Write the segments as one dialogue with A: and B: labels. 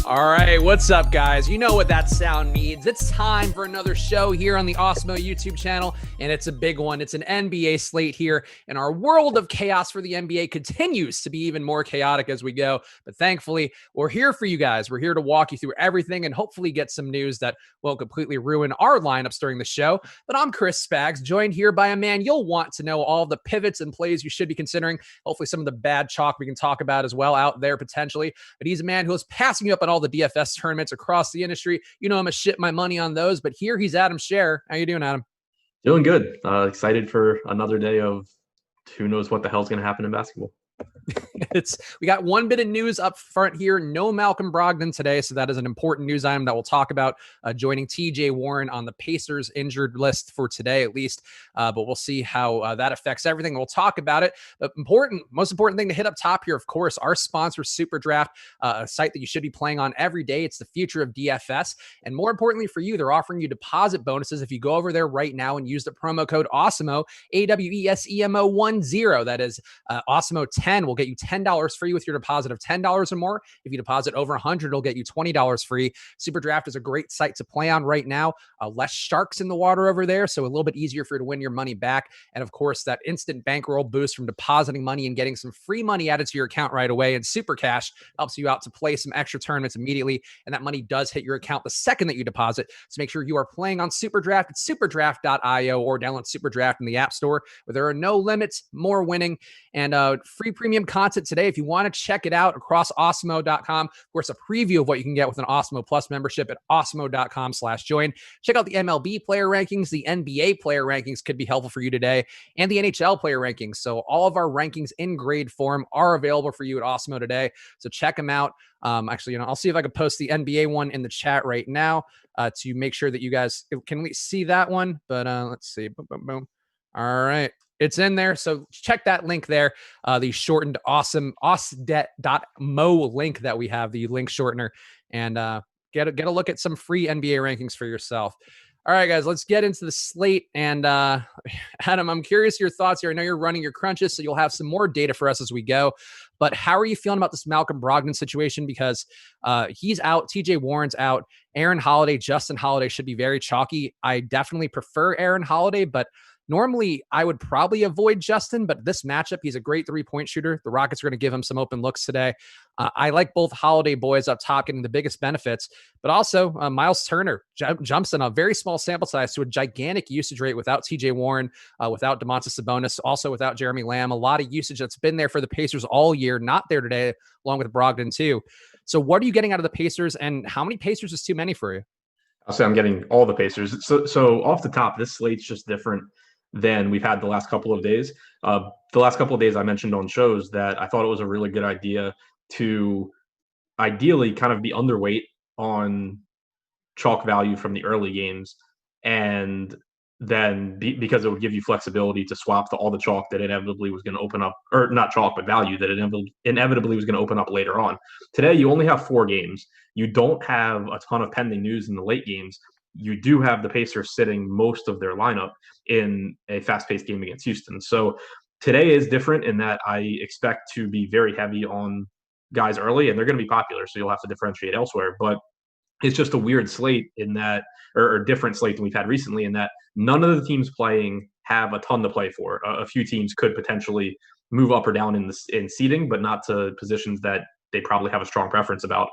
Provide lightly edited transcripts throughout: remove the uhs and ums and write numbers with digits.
A: All right, what's up, guys? You know what that sound means. It's time for another show here on the Awesemo YouTube channel, and it's a big one. It's an NBA slate here, and our world of chaos for the NBA continues to be even more chaotic as we go. But thankfully, we're here for you guys. We're here to walk you through everything and hopefully get some news that won't completely ruin our lineups during the show. But I'm Chris Spags, joined here by a man you'll want to know all the pivots and plays you should be considering. Hopefully, some of the bad chalk we can talk about as well out there potentially. But he's a man who is passing you up on all the DFS tournaments across the industry. You know I'm a shit my money on those, but here he's Adam Scherer. How you doing, Adam?
B: Doing good. Excited for another day of who knows what the hell's going to happen in basketball.
A: We got one bit of news up front here. No Malcolm Brogdon today, so that is an important news item that we'll talk about, joining TJ Warren on the Pacers injured list for today at least, but we'll see how that affects everything. We'll talk about it. But most important thing to hit up top here, of course, our sponsor SuperDraft, a site that you should be playing on every day. It's the future of DFS, and more importantly for you, they're offering you deposit bonuses if you go over there right now and use the promo code Awesemo, AWESEMO10. That is Awesemo 10 will get you $10 free with your deposit of $10 or more. If you deposit over $100, it'll get you $20 free. SuperDraft is a great site to play on right now. Less sharks in the water over there, so a little bit easier for you to win your money back. And of course, that instant bankroll boost from depositing money and getting some free money added to your account right away. And Super Cash helps you out to play some extra tournaments immediately. And that money does hit your account the second that you deposit. So make sure you are playing on SuperDraft at superdraft.io or download SuperDraft in the App Store, where there are no limits, more winning, and free premium content today. If you want to check it out across Awesemo.com, of course, a preview of what you can get with an Awesemo Plus membership at Awesemo.com/join. Check out the MLB player rankings. The NBA player rankings could be helpful for you today, and the NHL player rankings. So all of our rankings in grade form are available for you at Awesemo today. So check them out. Actually, I'll see if I can post the NBA one in the chat right now to make sure that you guys can at least see that one. But let's see. Boom, boom, boom. All right. It's in there. So check that link there. The shortened awesome osdet.mo link that we have, the link shortener, and get a look at some free NBA rankings for yourself. All right, guys, let's get into the slate. And Adam, I'm curious your thoughts here. I know you're running your crunches, so you'll have some more data for us as we go. But how are you feeling about this Malcolm Brogdon situation? Because he's out, TJ Warren's out, Aaron Holiday, Justin Holiday should be very chalky. I definitely prefer Aaron Holiday, but normally, I would probably avoid Justin, but this matchup, he's a great three-point shooter. The Rockets are going to give him some open looks today. I like both Holiday boys up top getting the biggest benefits, but also Miles Turner jumps in a very small sample size to a gigantic usage rate without TJ Warren, without Domantas Sabonis, also without Jeremy Lamb. A lot of usage that's been there for the Pacers all year, not there today, along with Brogdon too. So what are you getting out of the Pacers, and how many Pacers is too many for you?
B: I'll say I'm getting all the Pacers. So off the top, this slate's just different than we've had the last couple of days. The last couple of days I mentioned on shows that I thought it was a really good idea to ideally kind of be underweight on chalk value from the early games, and then because it would give you flexibility to swap all the chalk that inevitably was going to open up, or not chalk, but value that inevitably was going to open up later on. Today, you only have 4 games. You don't have a ton of pending news in the late games. You do have the Pacers sitting most of their lineup in a fast-paced game against Houston. So today is different in that I expect to be very heavy on guys early, and they're going to be popular, so you'll have to differentiate elsewhere. But it's just a weird slate in that, or different slate than we've had recently, in that none of the teams playing have a ton to play for. A few teams could potentially move up or down in seeding, but not to positions that they probably have a strong preference about.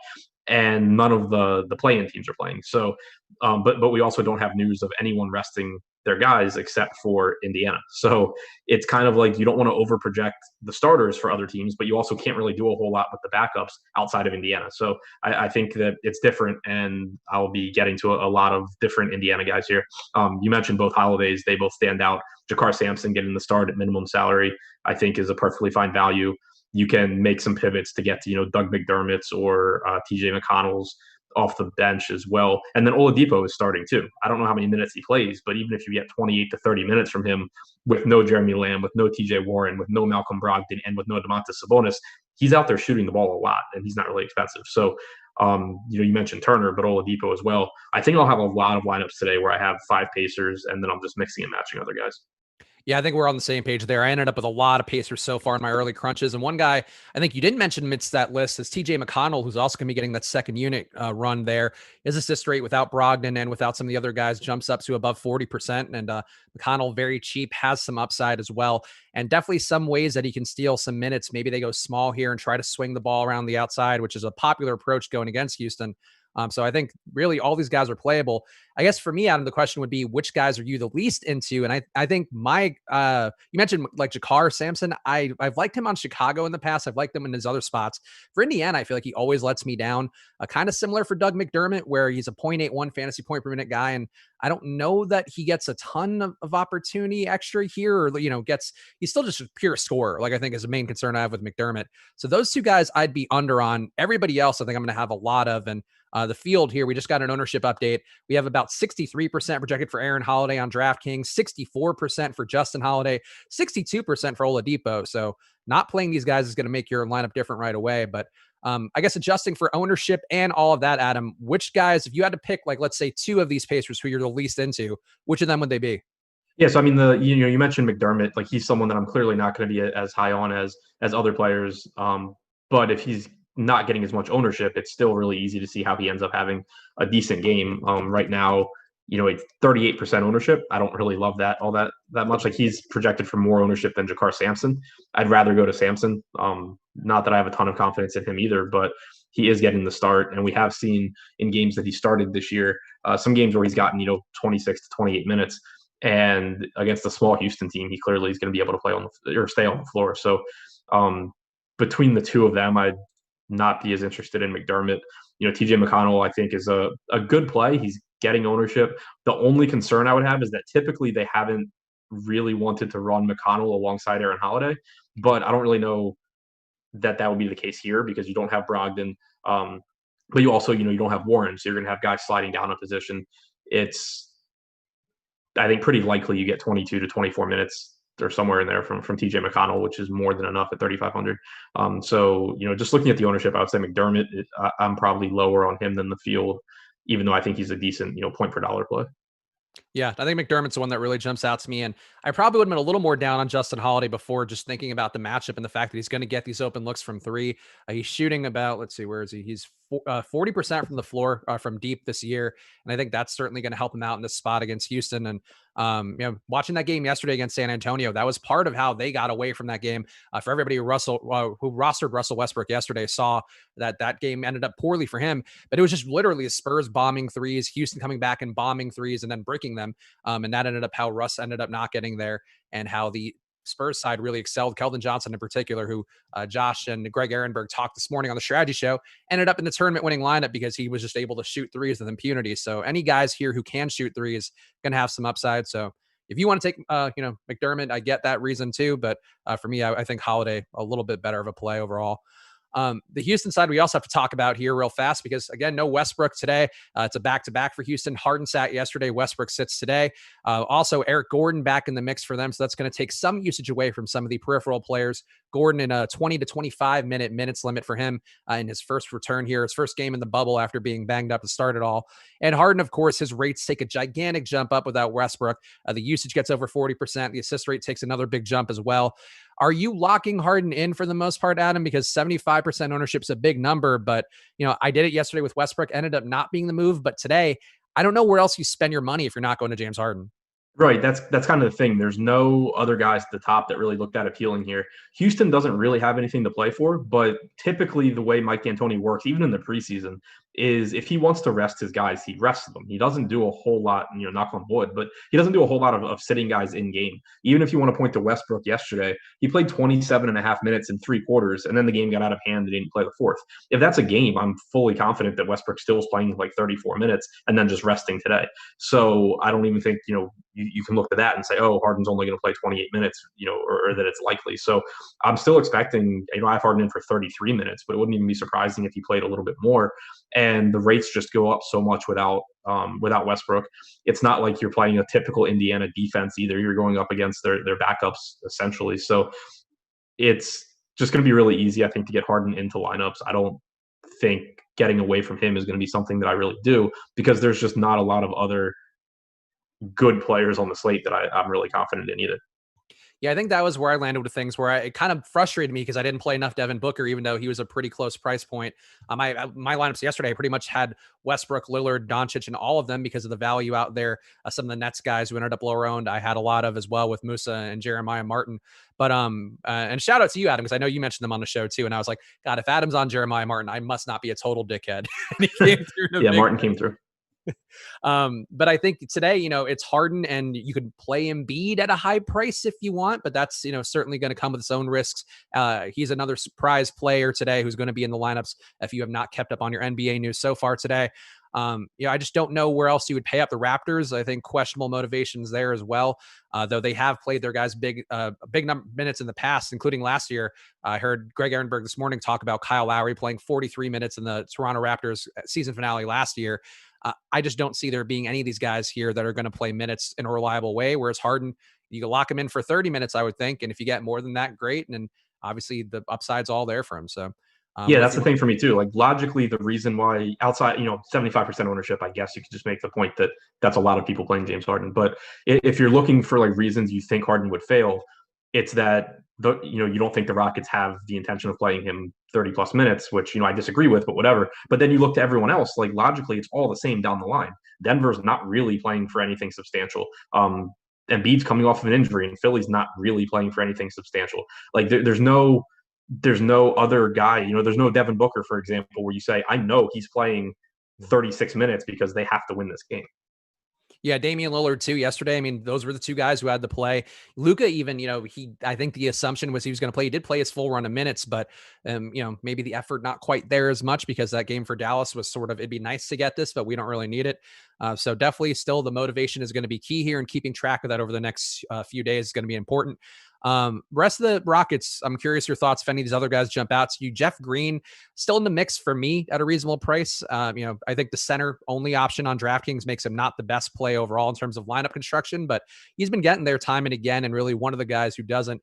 B: And none of the play-in teams are playing. So, but we also don't have news of anyone resting their guys except for Indiana. So it's kind of like you don't want to overproject the starters for other teams, but you also can't really do a whole lot with the backups outside of Indiana. So I think that it's different, and I'll be getting to a lot of different Indiana guys here. You mentioned both Holidays. They both stand out. Jakar Sampson getting the start at minimum salary, I think, is a perfectly fine value. You can make some pivots to get to, Doug McDermott's or TJ McConnell's off the bench as well. And then Oladipo is starting too. I don't know how many minutes he plays, but even if you get 28 to 30 minutes from him with no Jeremy Lamb, with no TJ Warren, with no Malcolm Brogdon, and with no Domantas Sabonis, he's out there shooting the ball a lot, and he's not really expensive. So, you mentioned Turner, but Oladipo as well. I think I'll have a lot of lineups today where I have 5 Pacers, and then I'm just mixing and matching other guys.
A: Yeah, I think we're on the same page there. I ended up with a lot of Pacers so far in my early crunches. And one guy I think you didn't mention amidst that list is TJ McConnell, who's also going to be getting that second unit run there. His assist rate without Brogdon and without some of the other guys jumps up to above 40%. And McConnell, very cheap, has some upside as well. And definitely some ways that he can steal some minutes. Maybe they go small here and try to swing the ball around the outside, which is a popular approach going against Houston. So I think really all these guys are playable. I guess for me, Adam, the question would be, which guys are you the least into? And I think my you mentioned like Jakar Sampson. I've liked him on Chicago in the past. I've liked him in his other spots. For Indiana, I feel like he always lets me down. Kind of similar for Doug McDermott, where he's a 0.81 fantasy point per minute guy, and I don't know that he gets a ton of opportunity extra here, or he's still just a pure scorer. Like I think is the main concern I have with McDermott. So those two guys I'd be under on. Everybody else, I think I'm going to have a lot of. And the field here, we just got an ownership update. We have about 63% projected for Aaron Holiday on DraftKings, 64% for Justin Holiday, 62% for Oladipo. So not playing these guys is going to make your lineup different right away. But I guess adjusting for ownership and all of that, Adam, which guys, if you had to pick, like, let's say two of these Pacers who you're the least into, which of them would they be?
B: Yeah, so I mean, you mentioned McDermott, like he's someone that I'm clearly not going to be as high on as other players. But if he's not getting as much ownership, it's still really easy to see how he ends up having a decent game. Right now, it's 38% ownership. I don't really love that all that much. Like he's projected for more ownership than Jakar Sampson. I'd rather go to Sampson. Not that I have a ton of confidence in him either, but he is getting the start, and we have seen in games that he started this year, some games where he's gotten 26 to 28 minutes. And against a small Houston team, he clearly is going to be able to play or stay on the floor. So between the two of them, I'd not be as interested in McDermott. TJ McConnell, I think, is a good play. He's getting ownership. The only concern I would have is that typically they haven't really wanted to run McConnell alongside Aaron Holiday, but I don't really know that would be the case here because you don't have Brogdon, but you also, you don't have Warren, so you're going to have guys sliding down a position. It's, I think, pretty likely you get 22 to 24 minutes or somewhere in there from TJ McConnell, which is more than enough at 3,500. So, just looking at the ownership, I would say McDermott, I'm probably lower on him than the field, even though I think he's a decent, point per dollar play.
A: Yeah, I think McDermott's the one that really jumps out to me. And I probably would have been a little more down on Justin Holiday before, just thinking about the matchup and the fact that he's going to get these open looks from three. He's shooting about, let's see, where is he? He's 40% from the floor from deep this year. And I think that's certainly going to help him out in this spot against Houston. And, watching that game yesterday against San Antonio, that was part of how they got away from that game. For everybody who rostered Russell Westbrook yesterday saw that game ended up poorly for him, but it was just literally the Spurs bombing threes, Houston coming back and bombing threes and then breaking them. And that ended up how Russ ended up not getting there, and how the Spurs side really excelled. Keldon Johnson in particular, who Josh and Greg Ehrenberg talked this morning on the strategy show, ended up in the tournament winning lineup because he was just able to shoot threes with impunity. So any guys here who can shoot threes going to have some upside. So if you want to take, McDermott, I get that reason too. But for me, I think Holiday a little bit better of a play overall. The Houston side, we also have to talk about here real fast because, again, no Westbrook today. It's a back-to-back for Houston. Harden sat yesterday. Westbrook sits today. Also, Eric Gordon back in the mix for them, so that's going to take some usage away from some of the peripheral players. Gordon in a 20 to 25 minutes limit for him in his first return here, his first game in the bubble after being banged up to start it all. And Harden, of course, his rates take a gigantic jump up without Westbrook. The usage gets over 40%. The assist rate takes another big jump as well. Are you locking Harden in for the most part, Adam? Because 75% ownership is a big number, but I did it yesterday with Westbrook, ended up not being the move. But today, I don't know where else you spend your money if you're not going to James Harden.
B: Right. That's kind of the thing. There's no other guys at the top that really looked that appealing here. Houston doesn't really have anything to play for, but typically the way Mike D'Antoni works, even in the preseason, is if he wants to rest his guys, he rests them. He doesn't do a whole lot, knock on wood, but he doesn't do a whole lot of sitting guys in game. Even if you want to point to Westbrook yesterday, he played 27 and a half minutes in 3 quarters, and then the game got out of hand and didn't play the fourth. If that's a game, I'm fully confident that Westbrook still is playing like 34 minutes and then just resting today. So I don't even think, you can look to that and say, oh, Harden's only going to play 28 minutes, or that it's likely. So I'm still expecting, I have Harden in for 33 minutes, but it wouldn't even be surprising if he played a little bit more. And the rates just go up so much without Westbrook. It's not like you're playing a typical Indiana defense either. You're going up against their backups essentially. So it's just going to be really easy, I think, to get Harden into lineups. I don't think getting away from him is going to be something that I really do because there's just not a lot of other good players on the slate that I'm really confident in either.
A: Yeah, I think that was where I landed with things where it kind of frustrated me because I didn't play enough Devin Booker, even though he was a pretty close price point. My lineups yesterday, I pretty much had Westbrook, Lillard, Doncic, and all of them because of the value out there. Some of the Nets guys who ended up lower owned, I had a lot of as well with Musa and Jeremiah Martin. But and shout out to you, Adam, because I know you mentioned them on the show too. And I was like, God, if Adam's on Jeremiah Martin, I must not be a total dickhead. And he came through in a
B: Yeah,
A: big
B: Martin came through.
A: but I think today, it's Harden and you could play Embiid at a high price if you want, but that's, certainly going to come with its own risks. He's another surprise player today who's going to be in the lineups if you have not kept up on your NBA news so far today. I just don't know where else you would pay up the Raptors. I think questionable motivations there as well. Though they have played their guys big number of minutes in the past, including last year. I heard Greg Ehrenberg this morning talk about Kyle Lowry playing 43 minutes in the Toronto Raptors season finale last year. I just don't see there being any of these guys here that are going to play minutes in a reliable way. Whereas Harden, you can lock him in for 30 minutes, I would think. And if you get more than that, great. And obviously the upside's all there for him. So
B: yeah, that's the thing for me too. Like logically, the reason why outside, 75% ownership, I guess you could just make the point that that's a lot of people playing James Harden. But if you're looking for like reasons you think Harden would fail, it's that you don't think the Rockets have the intention of playing him 30 plus minutes, which I disagree with, but whatever. But then you look to everyone else, like logically, it's all the same down the line. Denver's not really playing for anything substantial. Embiid's coming off of an injury, and Philly's not really playing for anything substantial. Like there's no other guy. There's no Devin Booker, for example, where you say, I know he's playing 36 minutes because they have to win this game.
A: Yeah, Damian Lillard too yesterday. I mean, those were the two guys who had to play. Luka even, I think the assumption was he was going to play. He did play his full run of minutes, but maybe the effort not quite there as much because that game for Dallas was sort of, it'd be nice to get this, but we don't really need it. So definitely still the motivation is going to be key here, and keeping track of that over the next few days is going to be important. Rest of the Rockets, I'm curious your thoughts if any of these other guys jump out to you. Jeff Green still in the mix for me at a reasonable price. I think the center only option on DraftKings makes him not the best play overall in terms of lineup construction, but he's been getting there time and again, and really one of the guys who doesn't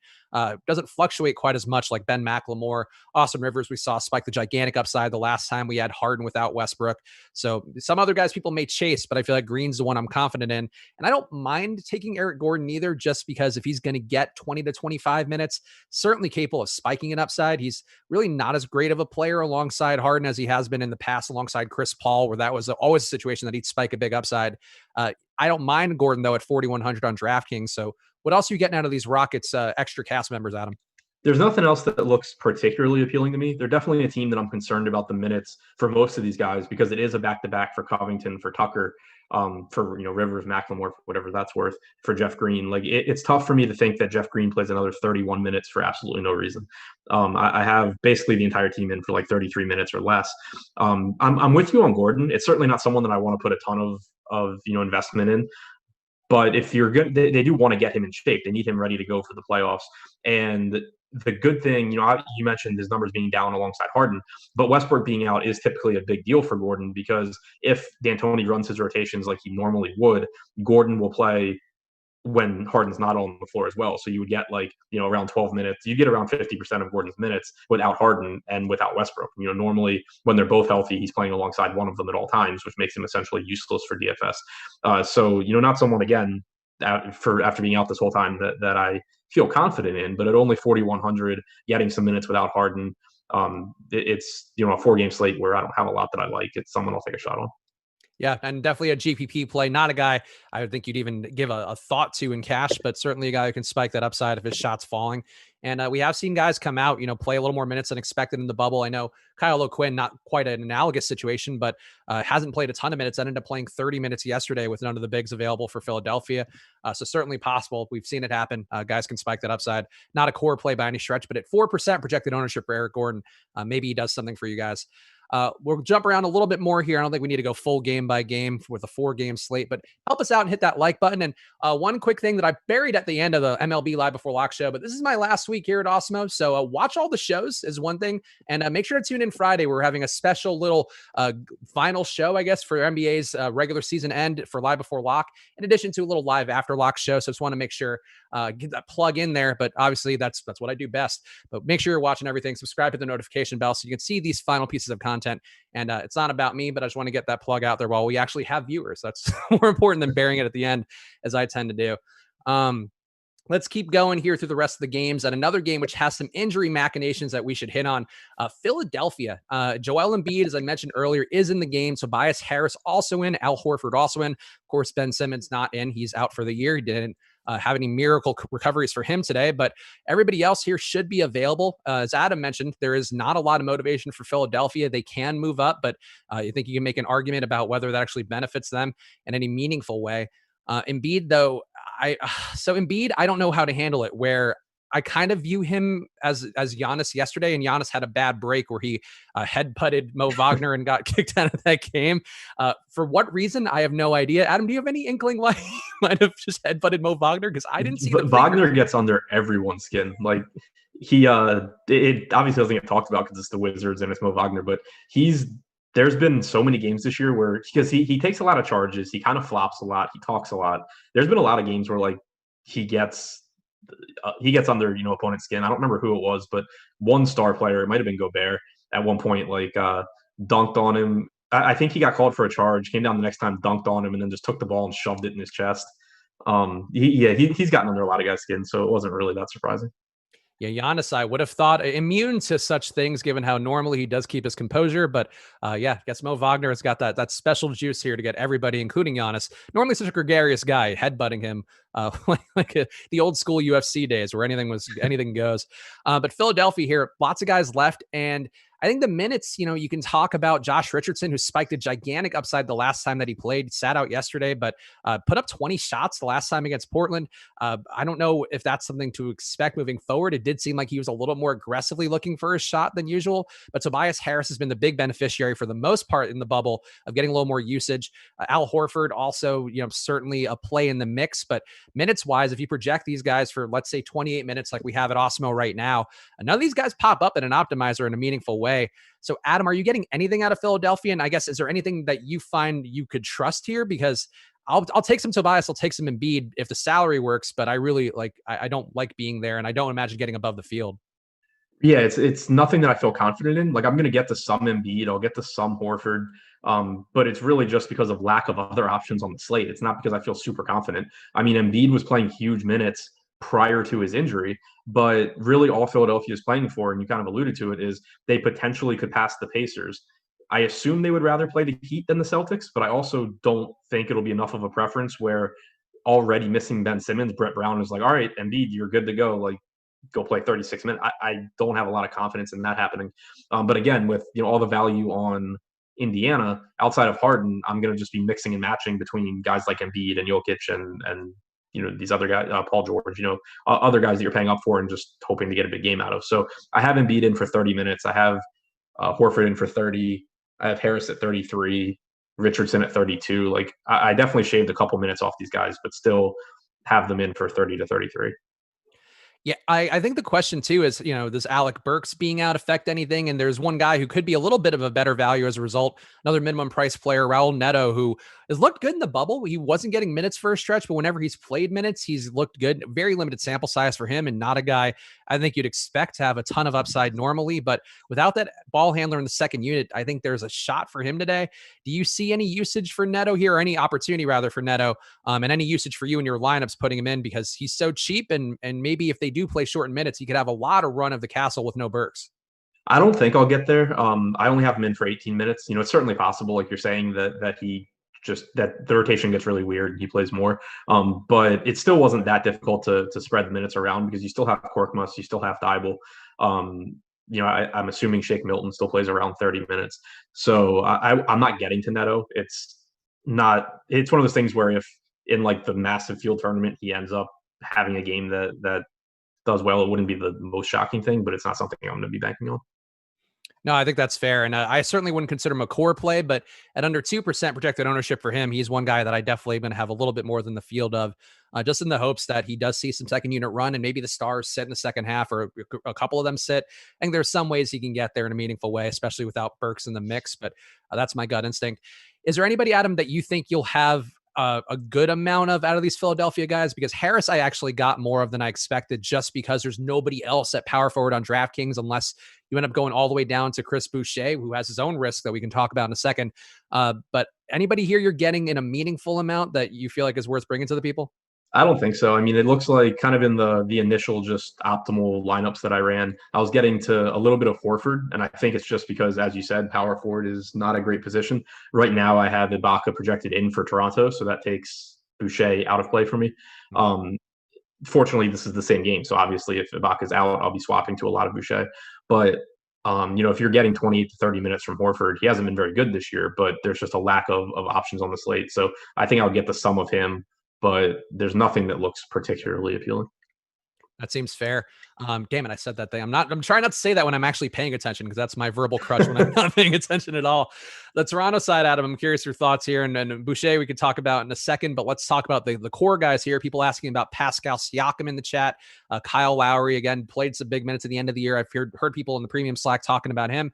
A: fluctuate quite as much like Ben McLemore. Austin Rivers, we saw spike the gigantic upside the last time we had Harden without Westbrook. So some other guys people may chase, but I feel like Green's the one I'm confident in. And I don't mind taking Eric Gordon either, just because if he's going to get 20 to 25 minutes, certainly capable of spiking an upside. He's really not as great of a player alongside Harden as he has been in the past alongside Chris Paul, where that was always a situation that he'd spike a big upside. I don't mind Gordon, though, at 4,100 on DraftKings. So what else are you getting out of these Rockets extra cast members, Adam?
B: There's nothing else that looks particularly appealing to me. They're definitely a team that I'm concerned about the minutes for most of these guys, because it is a back-to-back for Covington, for Tucker, for Rivers, McLemore, whatever that's worth, for Jeff Green. Like it's tough for me to think that Jeff Green plays another 31 minutes for absolutely no reason. I have basically the entire team in for like 33 minutes or less. I'm with you on Gordon. It's certainly not someone that I want to put a ton of investment in. But if you're good, they do want to get him in shape. They need him ready to go for the playoffs. And the good thing, you mentioned his numbers being down alongside Harden, but Westbrook being out is typically a big deal for Gordon, because if D'Antoni runs his rotations like he normally would, Gordon will play when Harden's not on the floor as well. So you would get around 12 minutes. You get around 50% of Gordon's minutes without Harden and without Westbrook. Normally when they're both healthy, he's playing alongside one of them at all times, which makes him essentially useless for DFS. So not someone, again, after being out this whole time that I feel confident in, but at only 4,100, getting some minutes without Harden, it's a 4-game slate where I don't have a lot that I like. It's someone I'll take a shot on.
A: Yeah, and definitely a GPP play. Not a guy I would think you'd even give a thought to in cash, but certainly a guy who can spike that upside if his shot's falling. And we have seen guys come out, play a little more minutes than expected in the bubble. I know Kyle O'Quinn, not quite an analogous situation, but hasn't played a ton of minutes. Ended up playing 30 minutes yesterday with none of the bigs available for Philadelphia. So certainly possible. We've seen it happen. Guys can spike that upside. Not a core play by any stretch, but at 4% projected ownership for Eric Gordon, maybe he does something for you guys. We'll jump around a little bit more here. I don't think we need to go full game by game with a 4-game slate, but help us out and hit that like button. And one quick thing that I buried at the end of the MLB Live Before Lock show, but this is my last week here at Awesemo. So watch all the shows is one thing. And make sure to tune in Friday. We're having a special little final show, I guess, for NBA's regular season end for Live Before Lock, in addition to a little live after lock show. So just want to make sure, get that plug in there. But obviously that's what I do best. But make sure you're watching everything. Subscribe to the notification bell so you can see these final pieces of content. And it's not about me, but I just want to get that plug out there while we actually have viewers. That's more important than bearing it at the end, as I tend to do. Let's keep going here through the rest of the games. And another game which has some injury machinations that we should hit on. Philadelphia. Joel Embiid, as I mentioned earlier, is in the game. Tobias Harris also in. Al Horford also in. Of course, Ben Simmons not in. He's out for the year. He didn't have any miracle recoveries for him today, but everybody else here should be available. As Adam mentioned, there is not a lot of motivation for Philadelphia. They can move up, but you think you can make an argument about whether that actually benefits them in any meaningful way. Embiid, though, Embiid, I don't know how to handle it. Where I kind of view him as Giannis yesterday, and Giannis had a bad break where he head putted Mo Wagner and got kicked out of that game. For what reason, I have no idea. Adam, do you have any inkling why he might have just head putted Mo Wagner? Because I didn't see.
B: But Wagner gets under everyone's skin. Like it obviously doesn't get talked about because it's the Wizards and it's Mo Wagner, but there's been so many games this year where, because he takes a lot of charges, he kind of flops a lot, he talks a lot. There's been a lot of games where like he gets under opponent's skin. I don't remember who it was, but one star player, it might have been Gobert, at one point like dunked on him. I think he got called for a charge, came down the next time, dunked on him, and then just took the ball and shoved it in his chest. He's gotten under a lot of guys' skin, so it wasn't really that surprising.
A: Yeah, Giannis, I would have thought immune to such things, given how normally he does keep his composure. But guess Mo Wagner has got that special juice here to get everybody, including Giannis. Normally such a gregarious guy, headbutting him the old school UFC days where anything goes. But Philadelphia here, lots of guys left, and I think the minutes, you can talk about Josh Richardson, who spiked a gigantic upside the last time that he played, sat out yesterday, but put up 20 shots the last time against Portland. I don't know if that's something to expect moving forward. It did seem like he was a little more aggressively looking for a shot than usual, but Tobias Harris has been the big beneficiary for the most part in the bubble of getting a little more usage. Al Horford also, certainly a play in the mix, but minutes wise, if you project these guys for, let's say 28 minutes, like we have at Awesemo right now, none of these guys pop up in an optimizer in a meaningful way. So Adam, are you getting anything out of Philadelphia? And I guess, is there anything that you find you could trust here? Because I'll take some Tobias, I'll take some Embiid if the salary works, but I really I don't like being there, and I don't imagine getting above the field.
B: Yeah, it's nothing that I feel confident in. Like, I'm going to get to some Embiid, I'll get to some Horford, but it's really just because of lack of other options on the slate. It's not because I feel super confident. I mean, Embiid was playing huge minutes prior to his injury, but really all Philadelphia is playing for, and you kind of alluded to it, is they potentially could pass the Pacers. I assume they would rather play the Heat than the Celtics, but I also don't think it'll be enough of a preference where already missing Ben Simmons, Brett Brown is like, all right, Embiid, you're good to go. Like, go play 36 minutes. I don't have a lot of confidence in that happening. But again, with all the value on Indiana outside of Harden, I'm going to just be mixing and matching between guys like Embiid and Jokic and these other guys, Paul George, other guys that you're paying up for and just hoping to get a big game out of. So I have Embiid in for 30 minutes. I have Horford in for 30. I have Harris at 33, Richardson at 32. Like, I definitely shaved a couple minutes off these guys, but still have them in for 30 to 33.
A: Yeah, I think the question too is, does Alec Burks being out affect anything? And there's one guy who could be a little bit of a better value as a result. Another minimum price player, Raul Neto, who has looked good in the bubble. He wasn't getting minutes for a stretch, but whenever he's played minutes, he's looked good. Very limited sample size for him, and not a guy I think you'd expect to have a ton of upside normally. But without that ball handler in the second unit, I think there's a shot for him today. Do you see any usage for Neto here, or any opportunity rather for Neto, and any usage for you in your lineups putting him in, because he's so cheap, and maybe if they do play shortened minutes, he could have a lot of run of the castle with no Burks?
B: I don't think I'll get there. I only have him in for 18 minutes. It's certainly possible, like you're saying, that the rotation gets really weird and he plays more. But it still wasn't that difficult to spread the minutes around, because you still have Korkmaz, you still have Thibault. I'm assuming Shake Milton still plays around 30 minutes. So I'm not getting to Neto. It's one of those things where if in like the massive field tournament he ends up having a game that does well, it wouldn't be the most shocking thing, but it's not something I'm going to be banking on.
A: No, I think that's fair. And I certainly wouldn't consider him a core play, but at under 2% projected ownership for him, he's one guy that I definitely am going to have a little bit more than the field of, just in the hopes that he does see some second unit run, and maybe the stars sit in the second half, or a couple of them sit. I think there's some ways he can get there in a meaningful way, especially without Burks in the mix, but that's my gut instinct. Is there anybody, Adam, that you think you'll have a good amount of out of these Philadelphia guys? Because Harris, I actually got more of than I expected, just because there's nobody else at power forward on DraftKings, unless you end up going all the way down to Chris Boucher, who has his own risk that we can talk about in a second. But anybody here you're getting in a meaningful amount that you feel like is worth bringing to the people?
B: I don't think so. I mean, it looks like kind of in the initial just optimal lineups that I ran, I was getting to a little bit of Horford, and I think it's just because, as you said, power forward is not a great position. Right now, I have Ibaka projected in for Toronto, so that takes Boucher out of play for me. Um, Fortunately, this is the same game, so obviously, if Ibaka's out, I'll be swapping to a lot of Boucher. But if you're getting 28 to 30 minutes from Horford, he hasn't been very good this year, but there's just a lack of options on the slate. So I think I'll get the sum of him, but there's nothing that looks particularly appealing.
A: That seems fair. Damn it, I said that thing. I'm trying not to say that when I'm actually paying attention, because that's my verbal crutch when I'm not paying attention at all. The Toronto side, Adam, I'm curious your thoughts here. And Boucher, we could talk about in a second, but let's talk about the core guys here. People asking about Pascal Siakam in the chat. Kyle Lowry, again, played some big minutes at the end of the year. I've heard people in the premium Slack talking about him.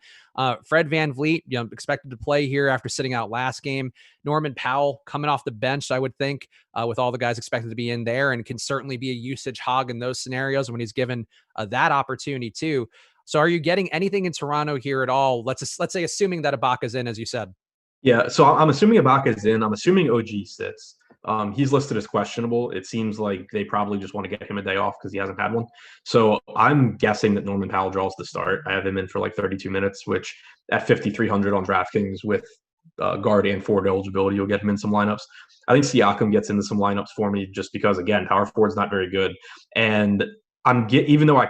A: Fred VanVleet, expected to play here after sitting out last game. Norman Powell coming off the bench, I would think, with all the guys expected to be in there, and can certainly be a usage hog in those scenarios when he's given that opportunity too. So are you getting anything in Toronto here at all? Let's say assuming that Ibaka's in, as you said.
B: Yeah, so I'm assuming Ibaka's in. I'm assuming OG sits. He's listed as questionable. It seems like they probably just want to get him a day off because he hasn't had one. So I'm guessing that Norman Powell draws the start. I have him in for like 32 minutes, which at 5,300 on DraftKings with guard and forward eligibility, you'll get him in some lineups. I think Siakam gets into some lineups for me just because, again, power forward's not very good. And even though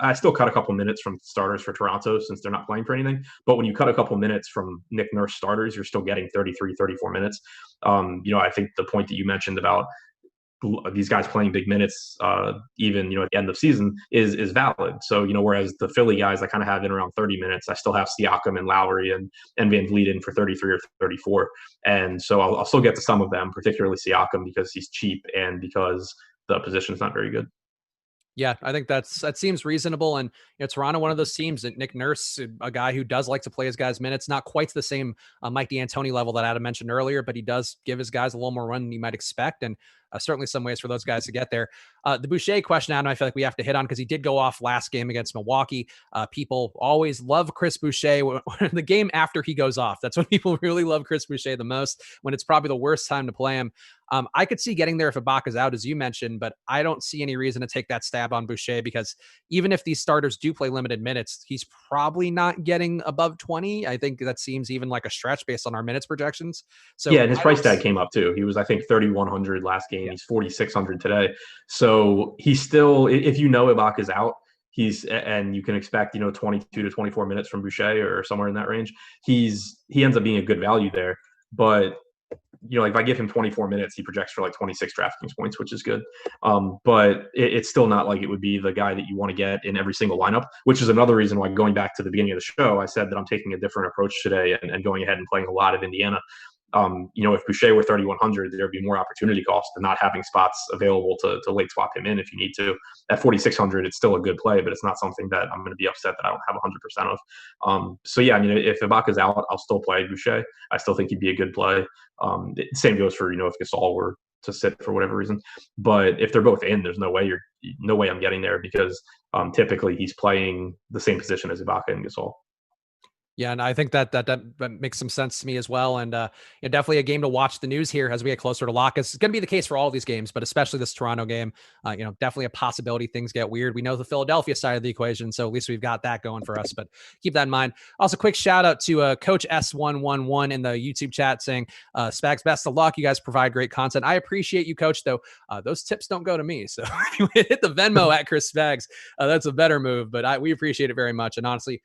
B: I still cut a couple minutes from starters for Toronto since they're not playing for anything. But when you cut a couple minutes from Nick Nurse starters, you're still getting 33, 34 minutes. I think the point that you mentioned about these guys playing big minutes, even at the end of season, is valid. So whereas the Philly guys I kind of have in around 30 minutes, I still have Siakam and Lowry and VanVleet in for 33 or 34, and so I'll still get to some of them, particularly Siakam because he's cheap and because the position is not very good.
A: Yeah, I think that seems reasonable. And Toronto, one of those teams that Nick Nurse, a guy who does like to play his guys minutes, not quite the same Mike D'Antoni level that Adam mentioned earlier, but he does give his guys a little more run than you might expect. And certainly some ways for those guys to get there. The Boucher question, Adam, I feel like we have to hit on because he did go off last game against Milwaukee. People always love Chris Boucher. The game after he goes off, that's when people really love Chris Boucher the most, when it's probably the worst time to play him. I could see getting there if Ibaka's out, as you mentioned, but I don't see any reason to take that stab on Boucher because even if these starters do play limited minutes, he's probably not getting above 20. I think that seems even like a stretch based on our minutes projections. So
B: yeah, and his price tag came up too. He was, I think, 3,100 last game. Yeah. He's 4,600 today. So he's still, if Ibaka's out, and you can expect 22 to 24 minutes from Boucher or somewhere in that range. He ends up being a good value there, but if I give him 24 minutes, he projects for like 26 DraftKings points, which is good. But it's still not like it would be the guy that you want to get in every single lineup, which is another reason why, going back to the beginning of the show, I said that I'm taking a different approach today and going ahead and playing a lot of Indiana. If Boucher were 3,100, there'd be more opportunity cost than not having spots available to late swap him in if you need to. At 4,600, it's still a good play, but it's not something that I'm going to be upset that I don't have 100% of. So yeah, if Ibaka's out, I'll still play Boucher. I still think he'd be a good play. Same goes for if Gasol were to sit for whatever reason. But if they're both in, there's no way I'm getting there because typically he's playing the same position as Ibaka and Gasol.
A: Yeah, and I think that makes some sense to me as well. And definitely a game to watch the news here as we get closer to lock. It's going to be the case for all these games, but especially this Toronto game. Definitely a possibility things get weird. We know the Philadelphia side of the equation, so at least we've got that going for us. But keep that in mind. Also, quick shout out to Coach S111 in the YouTube chat saying, "Spags, best of luck. You guys provide great content. I appreciate you, Coach. Though those tips don't go to me, so hit the Venmo at Chris Spags. That's a better move. But we appreciate it very much. And honestly,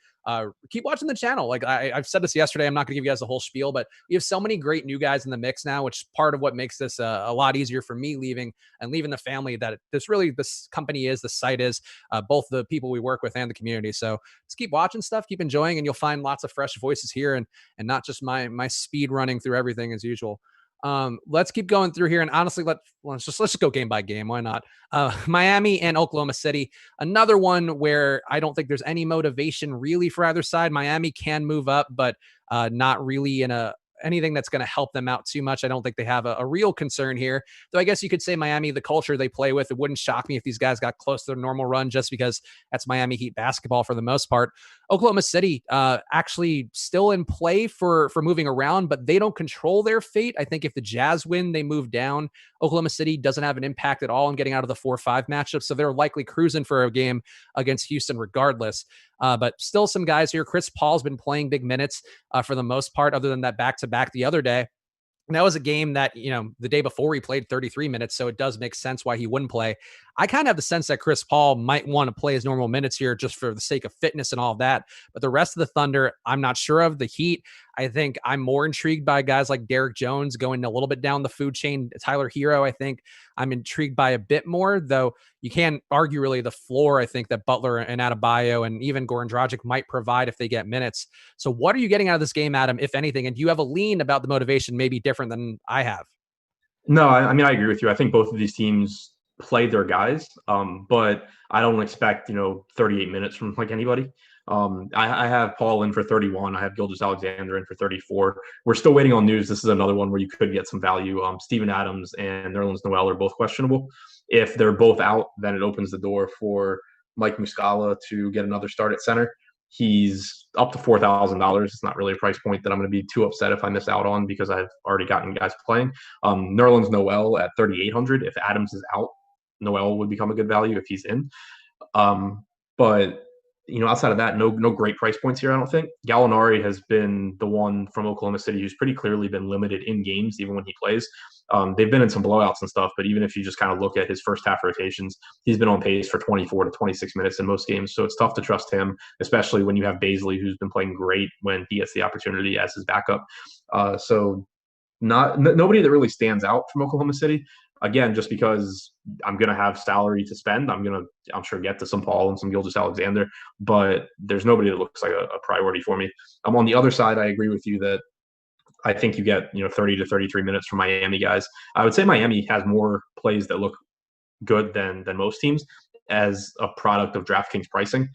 A: keep watching the channel. Like I've said this yesterday, I'm not going to give you guys the whole spiel, but we have so many great new guys in the mix now, which is part of what makes this a lot easier for me leaving the family that this company is, the site is, both the people we work with and the community. So just keep watching stuff, keep enjoying, and you'll find lots of fresh voices here and not just my speed running through everything as usual. Let's keep going through here. And honestly, let's just go game by game. Why not? Miami and Oklahoma City, another one where I don't think there's any motivation really for either side. Miami can move up, but not really in a anything that's going to help them out too much. I don't think they have a real concern here. Though I guess you could say Miami, the culture they play with, it wouldn't shock me if these guys got close to their normal run just because that's Miami Heat basketball for the most part. Oklahoma City actually still in play for moving around, but they don't control their fate. I think if the Jazz win, they move down. Oklahoma City doesn't have an impact at all in getting out of the 4-5 matchup, so they're likely cruising for a game against Houston regardless. But still some guys here. Chris Paul's been playing big minutes for the most part, other than that back-to-back the other day. And that was a game that, the day before he played 33 minutes, so it does make sense why he wouldn't play. I kind of have the sense that Chris Paul might want to play his normal minutes here just for the sake of fitness and all of that. But the rest of the Thunder, I'm not sure of. The Heat, I think I'm more intrigued by guys like Derek Jones going a little bit down the food chain. Tyler Hero, I think I'm intrigued by a bit more, though you can't argue really the floor. I think that Butler and Adebayo and even Goran Dragic might provide if they get minutes. So what are you getting out of this game, Adam, if anything? And do you have a lean about the motivation maybe different than I have?
B: No, I mean, I agree with you. I think both of these teams play their guys, but I don't expect 38 minutes from like anybody. I have Paul in for 31. I have Gilgeous-Alexander in for 34. We're still waiting on news. This is another one where you could get some value. Steven Adams and Nerlens Noel are both questionable. If they're both out, then it opens the door for Mike Muscala to get another start at center. He's up to $4,000. It's not really a price point that I'm going to be too upset if I miss out on because I've already gotten guys playing. Nerlens Noel at 3,800. If Adams is out, Noel would become a good value if he's in. But outside of that, no great price points here, I don't think. Gallinari has been the one from Oklahoma City who's pretty clearly been limited in games, even when he plays. They've been in some blowouts and stuff, but even if you just kind of look at his first half rotations, he's been on pace for 24 to 26 minutes in most games. So it's tough to trust him, especially when you have Bazley, who's been playing great when he gets the opportunity as his backup. So nobody that really stands out from Oklahoma City. Again, just because I'm going to have salary to spend, I'm sure get to some Paul and some Gilgeous-Alexander, but there's nobody that looks like a priority for me. On the other side, I agree with you that I think you get 30 to 33 minutes from Miami guys. I would say Miami has more plays that look good than most teams as a product of DraftKings pricing.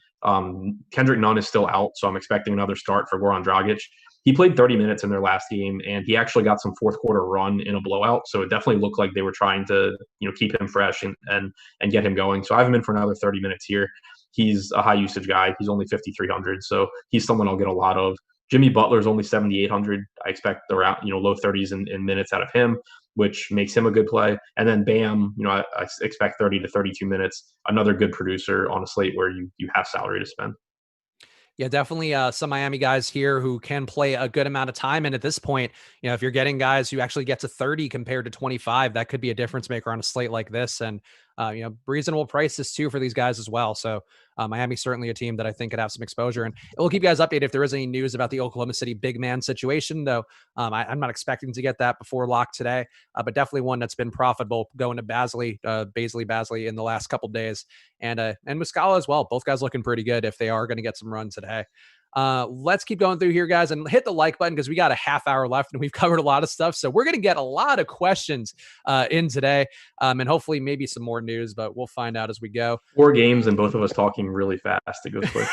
B: Kendrick Nunn is still out, so I'm expecting another start for Goran Dragic. He played 30 minutes in their last game, and he actually got some fourth quarter run in a blowout. So it definitely looked like they were trying to keep him fresh and get him going. So I have him in for another 30 minutes here. He's a high usage guy. He's only 5,300, so he's someone I'll get a lot of. Jimmy Butler's only 7,800. I expect around low 30s in minutes out of him, which makes him a good play. And then Bam, I expect 30 to 32 minutes. Another good producer on a slate where you have salary to spend.
A: Yeah, definitely some Miami guys here who can play a good amount of time. And at this point, if you're getting guys who actually get to 30 compared to 25, that could be a difference maker on a slate like this. And, reasonable prices too for these guys as well. So Miami's certainly a team that I think could have some exposure. And we'll keep you guys updated if there is any news about the Oklahoma City big man situation, though. I'm not expecting to get that before lock today, but definitely one that's been profitable going to Bazley in the last couple days. And Muscala as well. Both guys looking pretty good if they are going to get some run today. Let's keep going through here, guys, and hit the like button because we got a half hour left and we've covered a lot of stuff. So we're going to get a lot of questions in today and hopefully maybe some more news, but we'll find out as we go.
B: 4 games and both of us talking really fast. It goes quick.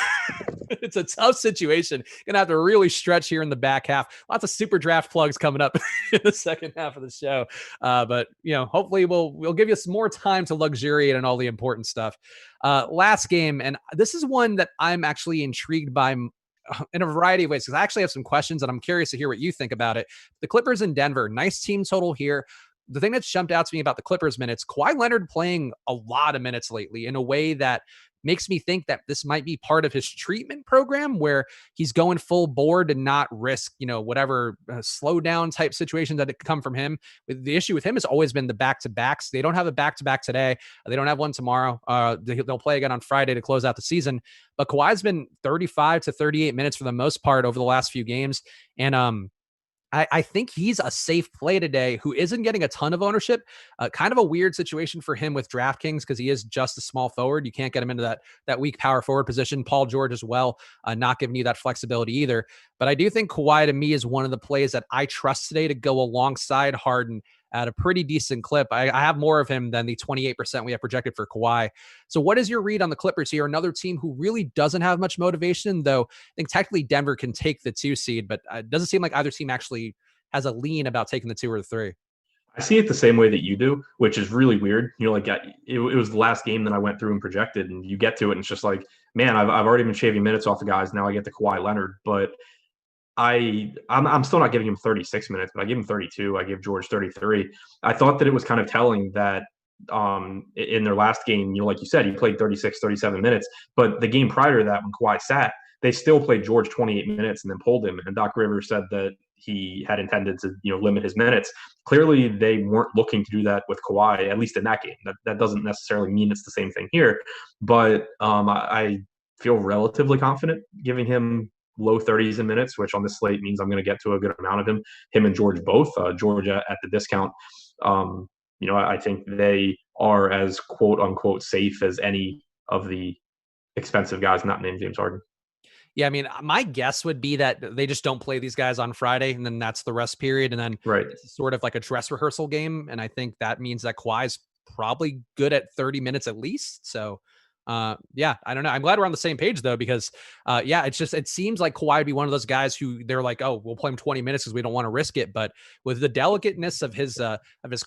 A: It's a tough situation. Gonna have to really stretch here in the back half. Lots of super draft plugs coming up in the second half of the show. But hopefully we'll give you some more time to luxuriate on all the important stuff. Last game, and this is one that I'm actually intrigued by in a variety of ways because I actually have some questions and I'm curious to hear what you think about it. The Clippers in Denver, nice team total here. The thing that's jumped out to me about the Clippers minutes, Kawhi Leonard playing a lot of minutes lately in a way that makes me think that this might be part of his treatment program where he's going full board and not risk, whatever slow down type situations that come from him. The issue with him has always been the back-to-backs. They don't have a back-to-back today. They don't have one tomorrow. They'll play again on Friday to close out the season. But Kawhi's been 35 to 38 minutes for the most part over the last few games. And I think he's a safe play today who isn't getting a ton of ownership. Kind of a weird situation for him with DraftKings because he is just a small forward. You can't get him into that weak power forward position. Paul George as well, not giving you that flexibility either. But I do think Kawhi to me is one of the plays that I trust today to go alongside Harden at a pretty decent clip. I have more of him than the 28% we have projected for Kawhi. So what is your read on the Clippers here? Another team who really doesn't have much motivation, though I think technically Denver can take the 2 seed, but it doesn't seem like either team actually has a lean about taking the 2 or the 3.
B: I see it the same way that you do, which is really weird. Like it was the last game that I went through and projected, and you get to it, and it's just like, man, I've already been shaving minutes off the guys. Now I get to Kawhi Leonard, but I'm still not giving him 36 minutes, but I give him 32. I give George 33. I thought that it was kind of telling that in their last game, like you said, he played 36, 37 minutes, but the game prior to that, when Kawhi sat, they still played George 28 minutes and then pulled him. And Doc Rivers said that he had intended to, limit his minutes. Clearly, they weren't looking to do that with Kawhi, at least in that game. That doesn't necessarily mean it's the same thing here, but I feel relatively confident giving him low 30s in minutes, which on this slate means I'm going to get to a good amount of him and George both. George at the discount. I think they are as quote unquote safe as any of the expensive guys not named James Harden.
A: Yeah, I mean, my guess would be that they just don't play these guys on Friday, and then that's the rest period, and then it's sort of like a dress rehearsal game, and I think that means that Kawhi's probably good at 30 minutes at least. So, yeah, I don't know. I'm glad we're on the same page though, because it seems like Kawhi would be one of those guys who they're like, oh, we'll play him 20 minutes because we don't want to risk it. But with the delicateness of his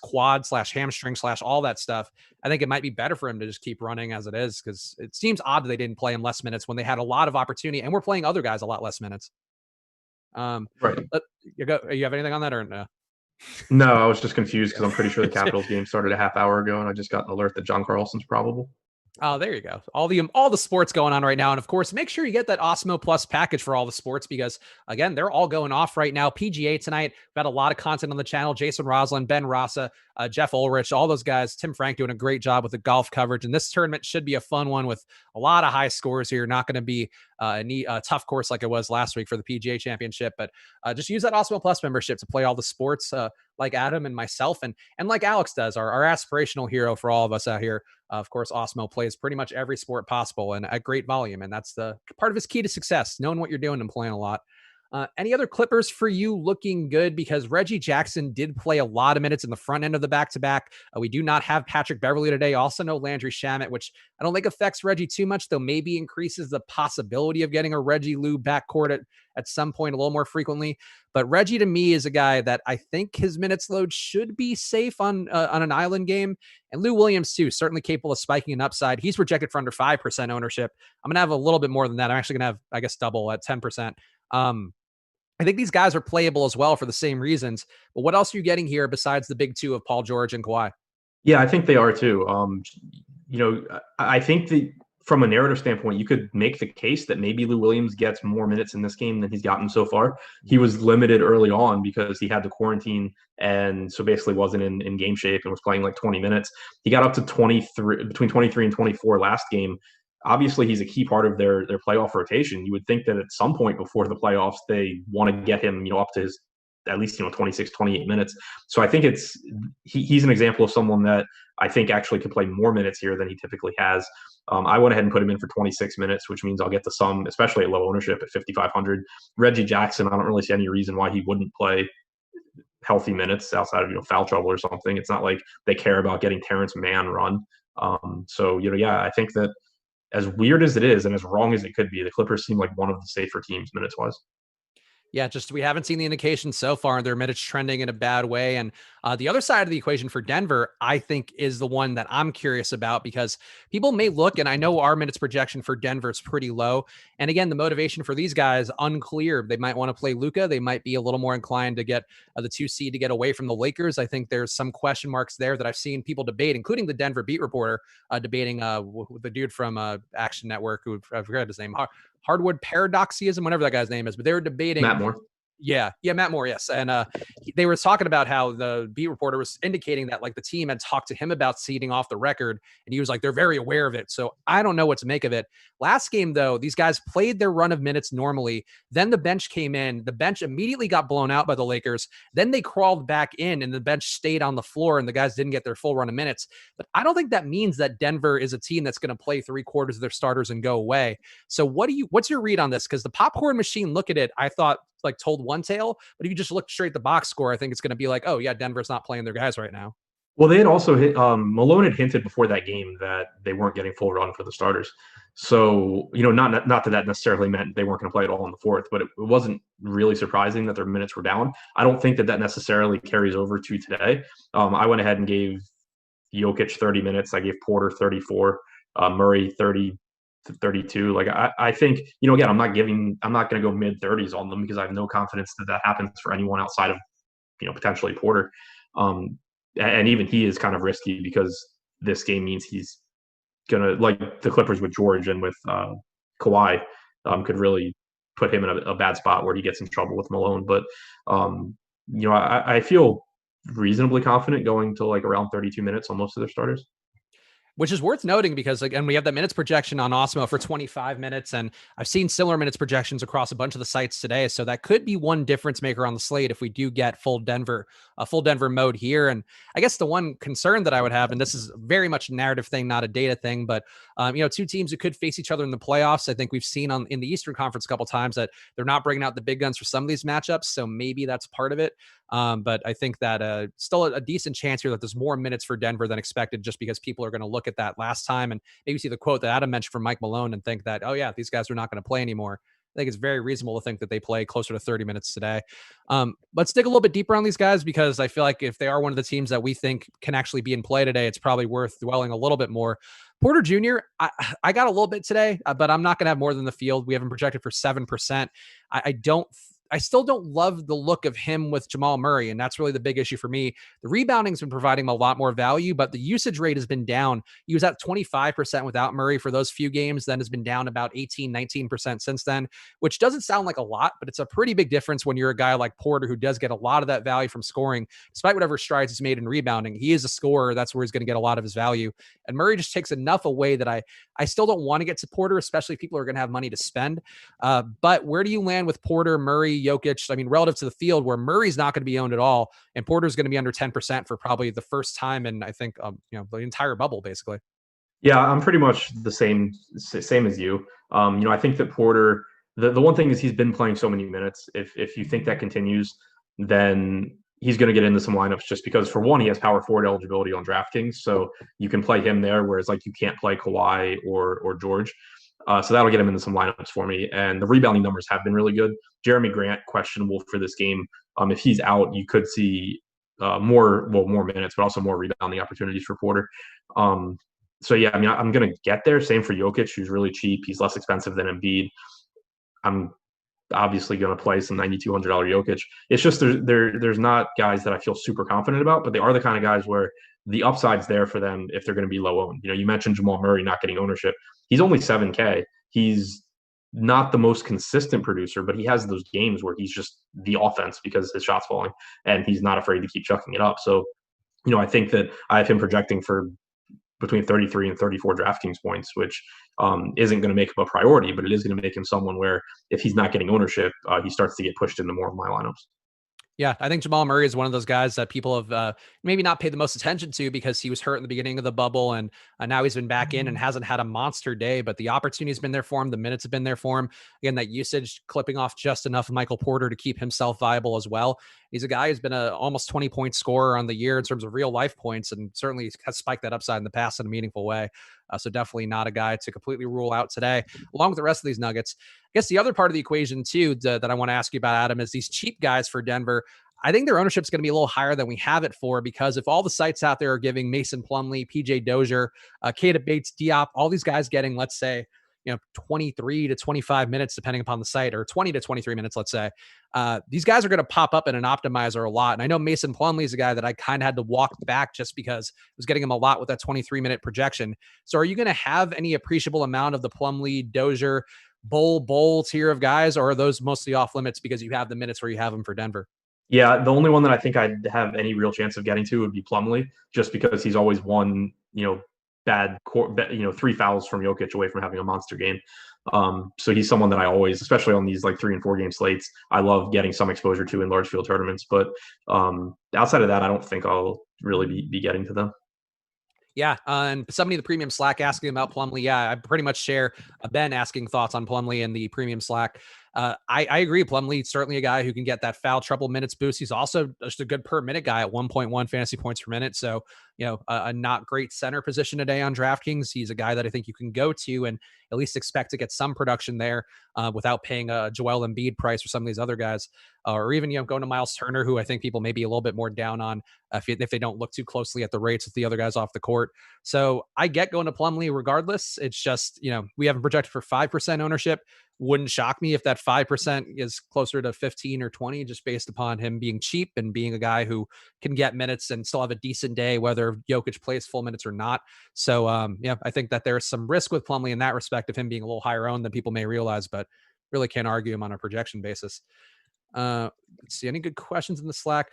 A: quad / hamstring / all that stuff, I think it might be better for him to just keep running as it is, because it seems odd that they didn't play him less minutes when they had a lot of opportunity and we're playing other guys a lot less minutes.
B: Right.
A: You have anything on that or no?
B: No, I was just confused because I'm pretty sure the Capitals game started a half hour ago, and I just got an alert that John Carlson's probable.
A: Oh, there you go. All the sports going on right now. And of course, make sure you get that Awesemo Plus package for all the sports, because again, they're all going off right now. PGA tonight, we've got a lot of content on the channel. Jason Roslin, Ben Rasa, Jeff Ulrich, all those guys, Tim Frank doing a great job with the golf coverage. And this tournament should be a fun one with a lot of high scores here. Not going to be a tough course like it was last week for the PGA Championship, but just use that Awesemo Plus membership to play all the sports like Adam and myself and like Alex does, our aspirational hero for all of us out here. Of course, Awesemo plays pretty much every sport possible and at great volume. And that's the part of his key to success, knowing what you're doing and playing a lot. Any other Clippers for you looking good? Because Reggie Jackson did play a lot of minutes in the front end of the back-to-back. We do not have Patrick Beverley today. Also no Landry Shamet, which I don't think affects Reggie too much, though maybe increases the possibility of getting a Reggie Lou backcourt at some point a little more frequently. But Reggie, to me, is a guy that I think his minutes load should be safe on an island game. And Lou Williams, too, certainly capable of spiking an upside. He's projected for under 5% ownership. I'm going to have a little bit more than that. I'm actually going to have, I guess, double at 10%. I think these guys are playable as well for the same reasons. But what else are you getting here besides the big two of Paul George and Kawhi?
B: Yeah, I think they are too. I think that from a narrative standpoint, you could make the case that maybe Lou Williams gets more minutes in this game than he's gotten so far. He was limited early on because he had the quarantine and so basically wasn't in game shape and was playing like 20 minutes. He got up to between 23 and 24 last game. Obviously, he's a key part of their playoff rotation. You would think that at some point before the playoffs, they want to get him, up to his at least 26, 28 minutes. So I think he's an example of someone that I think actually could play more minutes here than he typically has. I went ahead and put him in for 26 minutes, which means I'll get to some, especially at low ownership at 5,500. Reggie Jackson, I don't really see any reason why he wouldn't play healthy minutes outside of foul trouble or something. It's not like they care about getting Terrence Mann run. I think that as weird as it is and as wrong as it could be, the Clippers seem like one of the safer teams minutes-wise.
A: Yeah, just we haven't seen the indications so far, and their minutes trending in a bad way. And the other side of the equation for Denver, I think, is the one that I'm curious about, because people may look, and I know our minutes projection for Denver is pretty low. And again, the motivation for these guys, unclear. They might want to play Luka. They might be a little more inclined to get the 2 seed to get away from the Lakers. I think there's some question marks there that I've seen people debate, including the Denver beat reporter debating the dude from Action Network, who I forgot his name, Hardwood Paradoxism, whatever that guy's name is, but they were debating
B: Matt Moore.
A: Yeah, Matt Moore, yes. And they were talking about how the beat reporter was indicating that like the team had talked to him about seeding off the record, and he was like, they're very aware of it. So I don't know what to make of it. Last game, though, these guys played their run of minutes normally. Then the bench came in. The bench immediately got blown out by the Lakers. Then they crawled back in, and the bench stayed on the floor, and the guys didn't get their full run of minutes. But I don't think that means that Denver is a team that's going to play 3/4 of their starters and go away. So what's your read on this? Because the popcorn machine, look at it, I thought like told one tale, but if you just look straight at the box score, I think it's going to be like, oh yeah, Denver's not playing their guys right now.
B: Well, they had also Malone had hinted before that game that they weren't getting full run for the starters. So, not that necessarily meant they weren't going to play at all in the fourth, but it wasn't really surprising that their minutes were down. I don't think that necessarily carries over to today. I went ahead and gave Jokic 30 minutes. I gave Porter 34, Murray 30 to 32. Like I think, again, I'm not going to go mid 30s on them because I have no confidence that happens for anyone outside of, potentially Porter. And even he is kind of risky because this game means he's gonna, like the Clippers with George and with Kawhi, could really put him in a bad spot where he gets in trouble with Malone. But I feel reasonably confident going to like around 32 minutes on most of their starters.
A: Which is worth noting because, again, we have that minutes projection on Awesemo for 25 minutes, and I've seen similar minutes projections across a bunch of the sites today. So that could be one difference maker on the slate if we do get full Denver mode here. And I guess the one concern that I would have, and this is very much a narrative thing, not a data thing, but two teams who could face each other in the playoffs. I think we've seen in the Eastern Conference a couple times that they're not bringing out the big guns for some of these matchups. So maybe that's part of it. But I think that still a decent chance here that there's more minutes for Denver than expected, just because people are going to look at that last time and maybe see the quote that Adam mentioned from Mike Malone and think that, oh yeah, these guys are not going to play anymore. I think it's very reasonable to think that they play closer to 30 minutes today. Let's dig a little bit deeper on these guys, because I feel like if they are one of the teams that we think can actually be in play today, it's probably worth dwelling a little bit more. Porter Jr., I got a little bit today, but I'm not going to have more than the field. We haven't projected for 7%. I still don't love the look of him with Jamal Murray, and that's really the big issue for me. The rebounding's been providing him a lot more value, but the usage rate has been down. He was at 25% without Murray for those few games, then has been down about 18, 19% since then, which doesn't sound like a lot, but it's a pretty big difference when you're a guy like Porter who does get a lot of that value from scoring, despite whatever strides he's made in rebounding. He is a scorer. That's where he's going to get a lot of his value. And Murray just takes enough away that I still don't want to get to Porter, especially if people are going to have money to spend. But where do you land with Porter, Murray, Jokic? I mean, relative to the field where Murray's not going to be owned at all, and Porter's going to be under 10% for probably the first time in, I think, the entire bubble, basically.
B: Yeah, I'm pretty much the same as you. I think that Porter, the one thing is he's been playing so many minutes. If you think that continues, then he's going to get into some lineups just because, for one, he has power forward eligibility on DraftKings, so you can play him there, whereas like you can't play Kawhi or George. So that'll get him into some lineups for me. And the rebounding numbers have been really good. Jeremy Grant, questionable for this game. If he's out, you could see more minutes, but also more rebounding opportunities for Porter. So yeah, I mean, I'm going to get there. Same for Jokic, who's really cheap. He's less expensive than Embiid. I'm obviously going to play some $9,200 Jokic. It's just there's not guys that I feel super confident about, but they are the kind of guys where the upside's there for them if they're going to be low owned. You mentioned Jamal Murray not getting ownership. He's only 7K. He's not the most consistent producer, but he has those games where he's just the offense because his shot's falling and he's not afraid to keep chucking it up. So, I think that I have him projecting for between 33 and 34 DraftKings points, which isn't going to make him a priority, but it is going to make him someone where if he's not getting ownership, he starts to get pushed into more of my lineups.
A: Yeah, I think Jamal Murray is one of those guys that people have maybe not paid the most attention to because he was hurt in the beginning of the bubble, and now he's been back in and hasn't had a monster day, but the opportunity's been there for him. The minutes have been there for him. Again, that usage clipping off just enough of Michael Porter to keep himself viable as well. He's a guy who's been a almost 20-point scorer on the year in terms of real life points, and certainly has spiked that upside in the past in a meaningful way. So definitely not a guy to completely rule out today, along with the rest of these Nuggets. I guess the other part of the equation too that I want to ask you about, Adam, is these cheap guys for Denver. I think their ownership is going to be a little higher than we have it for, because if all the sites out there are giving Mason Plumlee, PJ Dozier, Keita Bates, Diop, all these guys getting, let's say, 23 to 25 minutes, depending upon the site, or 20 to 23 minutes, let's say, these guys are going to pop up in an optimizer a lot. And I know Mason Plumlee is a guy that I kind of had to walk back just because I was getting him a lot with that 23-minute projection. So are you going to have any appreciable amount of the Plumlee, Dozier, bowl tier of guys, or are those mostly off limits because you have the minutes where you have them for Denver?
B: Yeah, the only one that I think I'd have any real chance of getting to would be Plumlee, just because he's always one, bad, 3 fouls from Jokic away from having a monster game. So he's someone that I always, especially on these like 3 and 4 game slates, I love getting some exposure to in large field tournaments. But outside of that, I don't think I'll really be getting to them.
A: Yeah, and somebody in the premium Slack asking about Plumlee. Yeah, I pretty much share Ben asking thoughts on Plumlee in the premium Slack. I agree. Plumlee, certainly a guy who can get that foul trouble minutes boost. He's also just a good per minute guy at 1.1 fantasy points per minute. So, a not great center position today on DraftKings. He's a guy that I think you can go to and at least expect to get some production there without paying a Joel Embiid price for some of these other guys, or even going to Miles Turner, who I think people may be a little bit more down on if they don't look too closely at the rates with the other guys off the court. So I get going to Plumlee regardless. It's just we haven't projected for 5% ownership. Wouldn't shock me if that 5% is closer to 15 or 20, just based upon him being cheap and being a guy who can get minutes and still have a decent day, whether Jokic plays full minutes or not. So, I think that there's some risk with Plumlee in that respect of him being a little higher owned than people may realize, but really can't argue him on a projection basis. Let's see, any good questions in the Slack?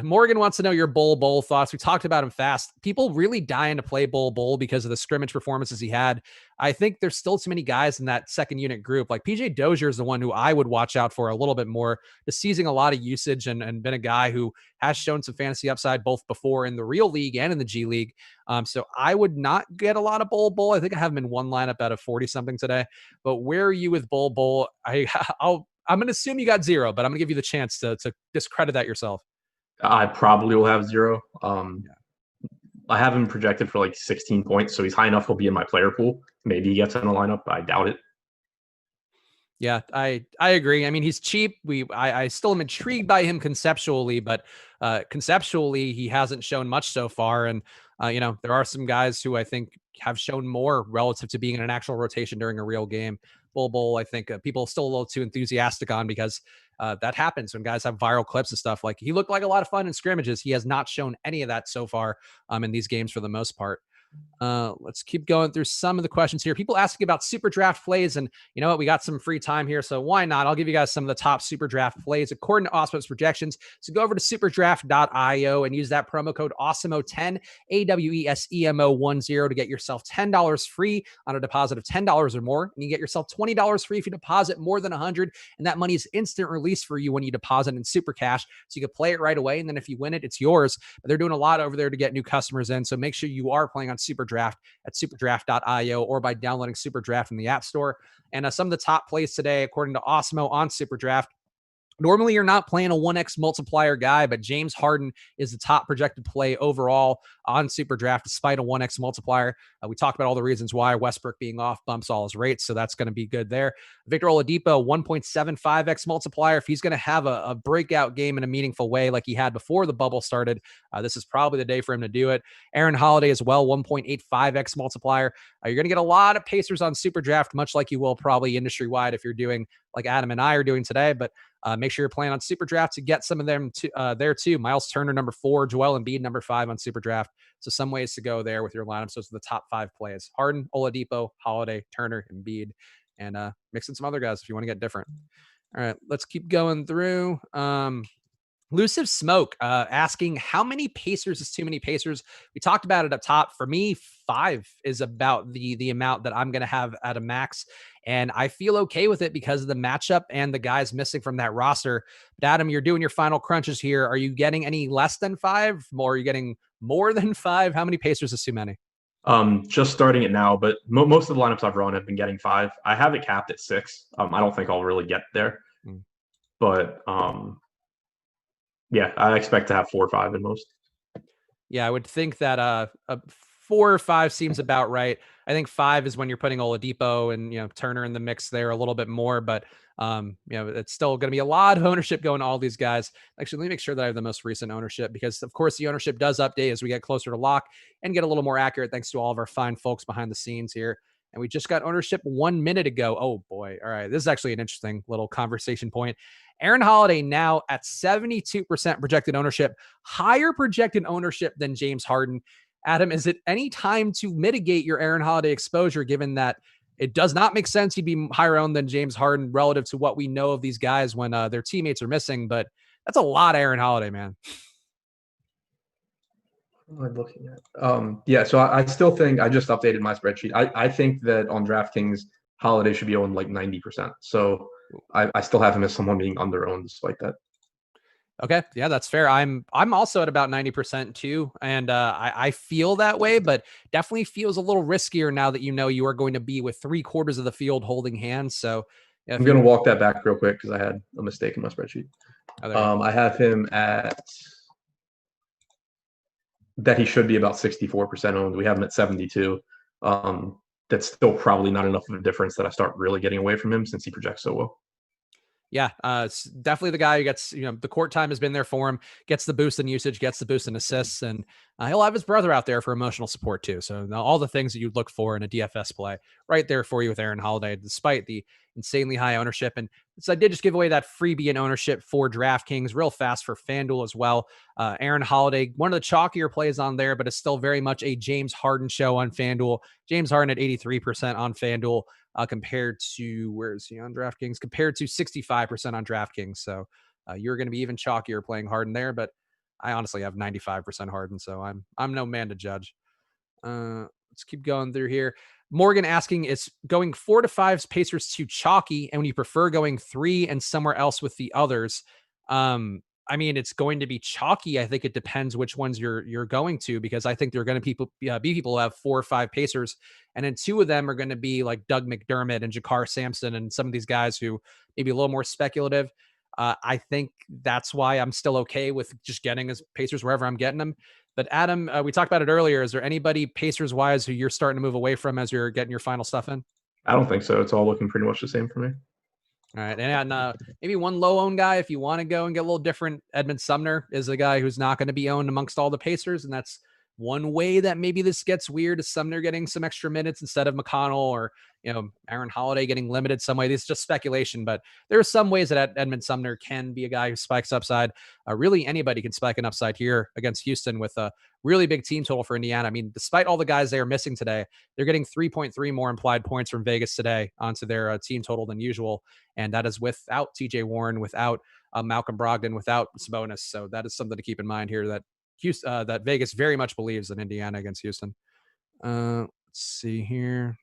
A: Morgan wants to know your Bull thoughts. We talked about him fast. People really dying to play Bull because of the scrimmage performances he had. I think there's still too many guys in that second unit group. Like PJ Dozier is the one who I would watch out for a little bit more. Just seizing a lot of usage and been a guy who has shown some fantasy upside both before in the real league and in the G League. So I would not get a lot of Bull. I think I have him in one lineup out of 40 something today. But where are you with Bull? I'm going to assume you got 0, but I'm going to give you the chance to discredit that yourself.
B: I probably will have 0. I have him projected for like 16 points, so he's high enough he'll be in my player pool. Maybe he gets in a lineup, but I doubt it.
A: Yeah, I agree. I mean, he's cheap. I still am intrigued by him conceptually, but conceptually he hasn't shown much so far. And there are some guys who I think have shown more relative to being in an actual rotation during a real game. Bull, I think people are still a little too enthusiastic on because that happens when guys have viral clips and stuff. Like he looked like a lot of fun in scrimmages. He has not shown any of that so far in these games for the most part. Let's keep going through some of the questions here. People asking about super draft plays, and you know what? We got some free time here, so why not? I'll give you guys some of the top super draft plays according to Awesemo's projections. So go over to superdraft.io and use that promo code Awesemo10, AWESEMO10 to get yourself $10 free on a deposit of $10 or more, and you get yourself $20 free if you deposit more than $100, and that money is instant release for you when you deposit in Super Cash, so you can play it right away, and then if you win it, it's yours. But they're doing a lot over there to get new customers in, so make sure you are playing on SuperDraft at superdraft.io or by downloading SuperDraft from the App Store. And some of the top plays today, according to Awesemo on SuperDraft. Normally, you're not playing a 1x multiplier guy, but James Harden is the top projected play overall on SuperDraft despite a 1x multiplier. We talked about all the reasons why Westbrook being off bumps all his rates, so that's going to be good there. Victor Oladipo, 1.75x multiplier. If he's going to have a breakout game in a meaningful way like he had before the bubble started, this is probably the day for him to do it. Aaron Holiday as well, 1.85x multiplier. You're going to get a lot of Pacers on SuperDraft, much like you will probably industry-wide if you're doing like Adam and I are doing today, but make sure you're playing on SuperDraft to get some of them there too. Miles Turner, number 4, Joel Embiid, number 5 on SuperDraft. So some ways to go there with your lineups. Those are the top 5 plays: Harden, Oladipo, Holiday, Turner, Embiid, and mix in some other guys if you want to get different. All right, let's keep going through. Elusive Smoke asking, how many Pacers is too many Pacers? We talked about it up top. For me, 5 is about the amount that I'm going to have at a max. And I feel okay with it because of the matchup and the guys missing from that roster. But Adam, you're doing your final crunches here. Are you getting any less than 5? Or are you getting more than 5? How many Pacers is too many?
B: Just starting it now, but most of the lineups I've run have been getting 5. I have it capped at 6. I don't think I'll really get there. But yeah, I expect to have 4 or 5 in most.
A: Yeah, I would think that 4 or 5 seems about right. I think 5 is when you're putting Oladipo and Turner in the mix there a little bit more, but it's still going to be a lot of ownership going to all these guys. Actually, let me make sure that I have the most recent ownership, because of course the ownership does update as we get closer to lock and get a little more accurate thanks to all of our fine folks behind the scenes here. And we just got ownership 1 minute ago. Oh boy. All right. This is actually an interesting little conversation point. Aaron Holiday now at 72% projected ownership, higher projected ownership than James Harden. Adam, is it any time to mitigate your Aaron Holiday exposure, given that it does not make sense he'd be higher owned than James Harden relative to what we know of these guys when their teammates are missing? But that's a lot of Aaron Holiday, man.
B: What am I looking at? Yeah, so I still think I just updated my spreadsheet. I think that on DraftKings, Holiday should be owned like 90%. So I still have him as someone being under owned despite that.
A: Okay. Yeah, that's fair. I'm also at about 90% too. And I feel that way, but definitely feels a little riskier now that you are going to be with 3/4 of the field holding hands. So Yeah,
B: I'm going to walk that back real quick because I had a mistake in my spreadsheet. I have him at that he should be about 64% owned. We have him at 72. That's still probably not enough of a difference that I start really getting away from him since he projects so well.
A: Yeah, it's definitely the guy who gets, the court time has been there for him, gets the boost in usage, gets the boost in assists, and he'll have his brother out there for emotional support too. So all the things that you'd look for in a DFS play right there for you with Aaron Holiday, despite the insanely high ownership. And so I did just give away that freebie in ownership for DraftKings real fast for FanDuel as well. Aaron Holiday, one of the chalkier plays on there, but it's still very much a James Harden show on FanDuel. James Harden at 83% on FanDuel. Compared to, where is he on DraftKings? Compared to 65% on DraftKings. So you're going to be even chalkier playing Harden there, but I honestly have 95% Harden, so I'm no man to judge. Let's keep going through here. Morgan asking, is going 4 to 5 Pacers too chalky, and when you prefer going 3 and somewhere else with the others? I mean, it's going to be chalky. I think it depends which ones you're going to, because I think there are going to be people who have 4 or 5 Pacers, and then 2 of them are going to be like Doug McDermott and Jakar Sampson and some of these guys who maybe a little more speculative. I think that's why I'm still okay with just getting his Pacers wherever I'm getting them. But Adam, we talked about it earlier. Is there anybody Pacers wise who you're starting to move away from as you're getting your final stuff in?
B: I don't think so. It's all looking pretty much the same for me.
A: All right. And maybe one low owned guy, if you want to go and get a little different, Edmund Sumner is a guy who's not going to be owned amongst all the Pacers. And that's one way that maybe this gets weird, is Sumner getting some extra minutes instead of McConnell, or, Aaron Holiday getting limited some way. This is just speculation, but there are some ways that Edmund Sumner can be a guy who spikes upside. Really, anybody can spike an upside here against Houston with a really big team total for Indiana. I mean, despite all the guys they are missing today, they're getting 3.3 more implied points from Vegas today onto their team total than usual. And that is without TJ Warren, without Malcolm Brogdon, without Sabonis. So that is something to keep in mind here, that that Vegas very much believes in Indiana against Houston. Let's see here.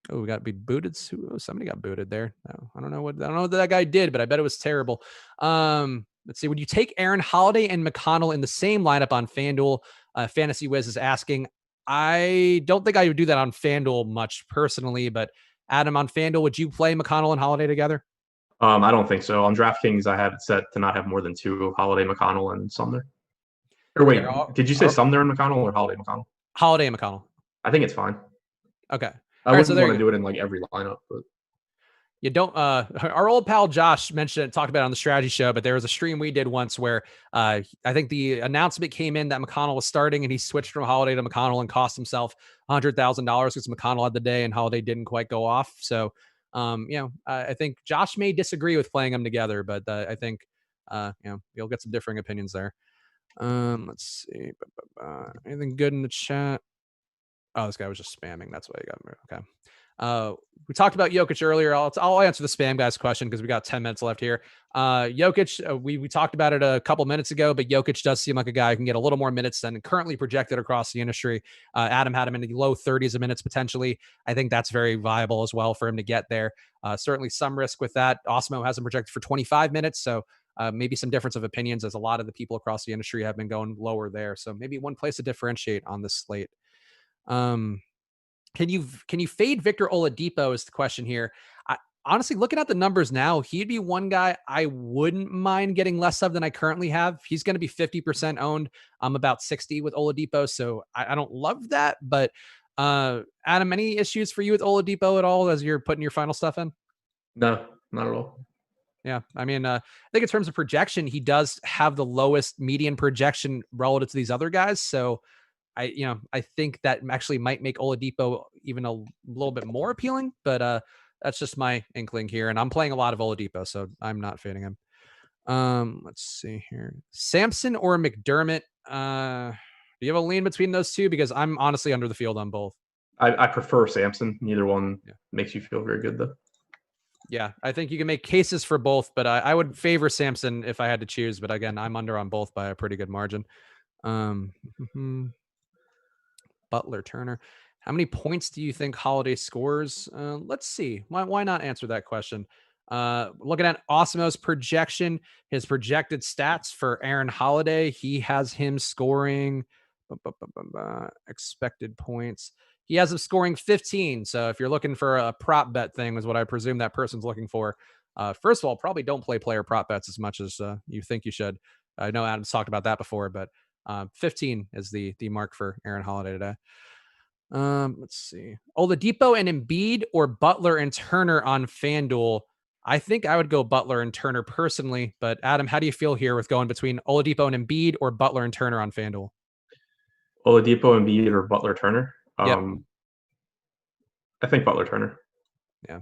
A: Oh, we got to be booted. Somebody got booted there. No, I don't know what that guy did, but I bet it was terrible. Let's see. Would you take Aaron Holiday and McConnell in the same lineup on FanDuel? Fantasy Wiz is asking. I don't think I would do that on FanDuel much personally, but Adam, on FanDuel, would you play McConnell and Holiday together?
B: I don't think so. On DraftKings, I have it set to not have more than 2: Holiday, McConnell, and Sumner. Or wait, did you say Sumner and McConnell or Holiday McConnell?
A: Holiday and McConnell.
B: I think it's fine.
A: Okay.
B: I wouldn't want to do it in like every lineup, but
A: you don't. Our old pal Josh mentioned it, talked about it on the strategy show, but there was a stream we did once where I think the announcement came in that McConnell was starting, and he switched from Holiday to McConnell and cost himself $100,000 because McConnell had the day and Holiday didn't quite go off. So, I think Josh may disagree with playing them together, but I think you'll get some differing opinions there. Let's see. Anything good in the chat? Oh, this guy was just spamming. That's why he got moved. Okay. We talked about Jokic earlier. I'll answer the spam guy's question because we got 10 minutes left here. Jokic, we talked about it a couple minutes ago, but Jokic does seem like a guy who can get a little more minutes than currently projected across the industry. Adam had him in the low 30s of minutes potentially. I think that's very viable as well for him to get there. Certainly some risk with that. Awesemo has him projected for 25 minutes, so maybe some difference of opinions, as a lot of the people across the industry have been going lower there. So maybe one place to differentiate on this slate. Can you fade Victor Oladipo is the question here. Honestly, looking at the numbers now, he'd be one guy I wouldn't mind getting less of than I currently have. He's going to be 50% owned. I'm about 60 with Oladipo, so I don't love that. But Adam, any issues for you with Oladipo at all as you're putting your final stuff in?
B: No, not at all.
A: Yeah, I mean, I think in terms of projection, he does have the lowest median projection relative to these other guys. So I think that actually might make Oladipo even a little bit more appealing, but that's just my inkling here. And I'm playing a lot of Oladipo, so I'm not fading him. Let's see here. Sampson or McDermott? Do you have a lean between those two? Because I'm honestly under the field on both.
B: I prefer Sampson. Neither one makes you feel very good, though.
A: Yeah, I think you can make cases for both, but I would favor Sampson if I had to choose. But again, I'm under on both by a pretty good margin. Butler, Turner. How many points do you think Holiday scores? Let's see. Why not answer that question? Looking at Awesemo's projection, his projected stats for Aaron Holiday, he has him scoring expected points. He has him scoring 15. So if you're looking for a prop bet thing, is what I presume that person's looking for. First of all, probably don't play player prop bets as much as you think you should. I know Adam's talked about that before, but 15 is the mark for Aaron Holiday today. Let's see. Oladipo and Embiid or Butler and Turner on FanDuel. I think I would go Butler and Turner personally, but Adam, how do you feel here with going between Oladipo and Embiid or Butler and Turner on FanDuel?
B: Oladipo, Embiid, or Butler, Turner?
A: Yep.
B: I think Butler, Turner.
A: Yeah.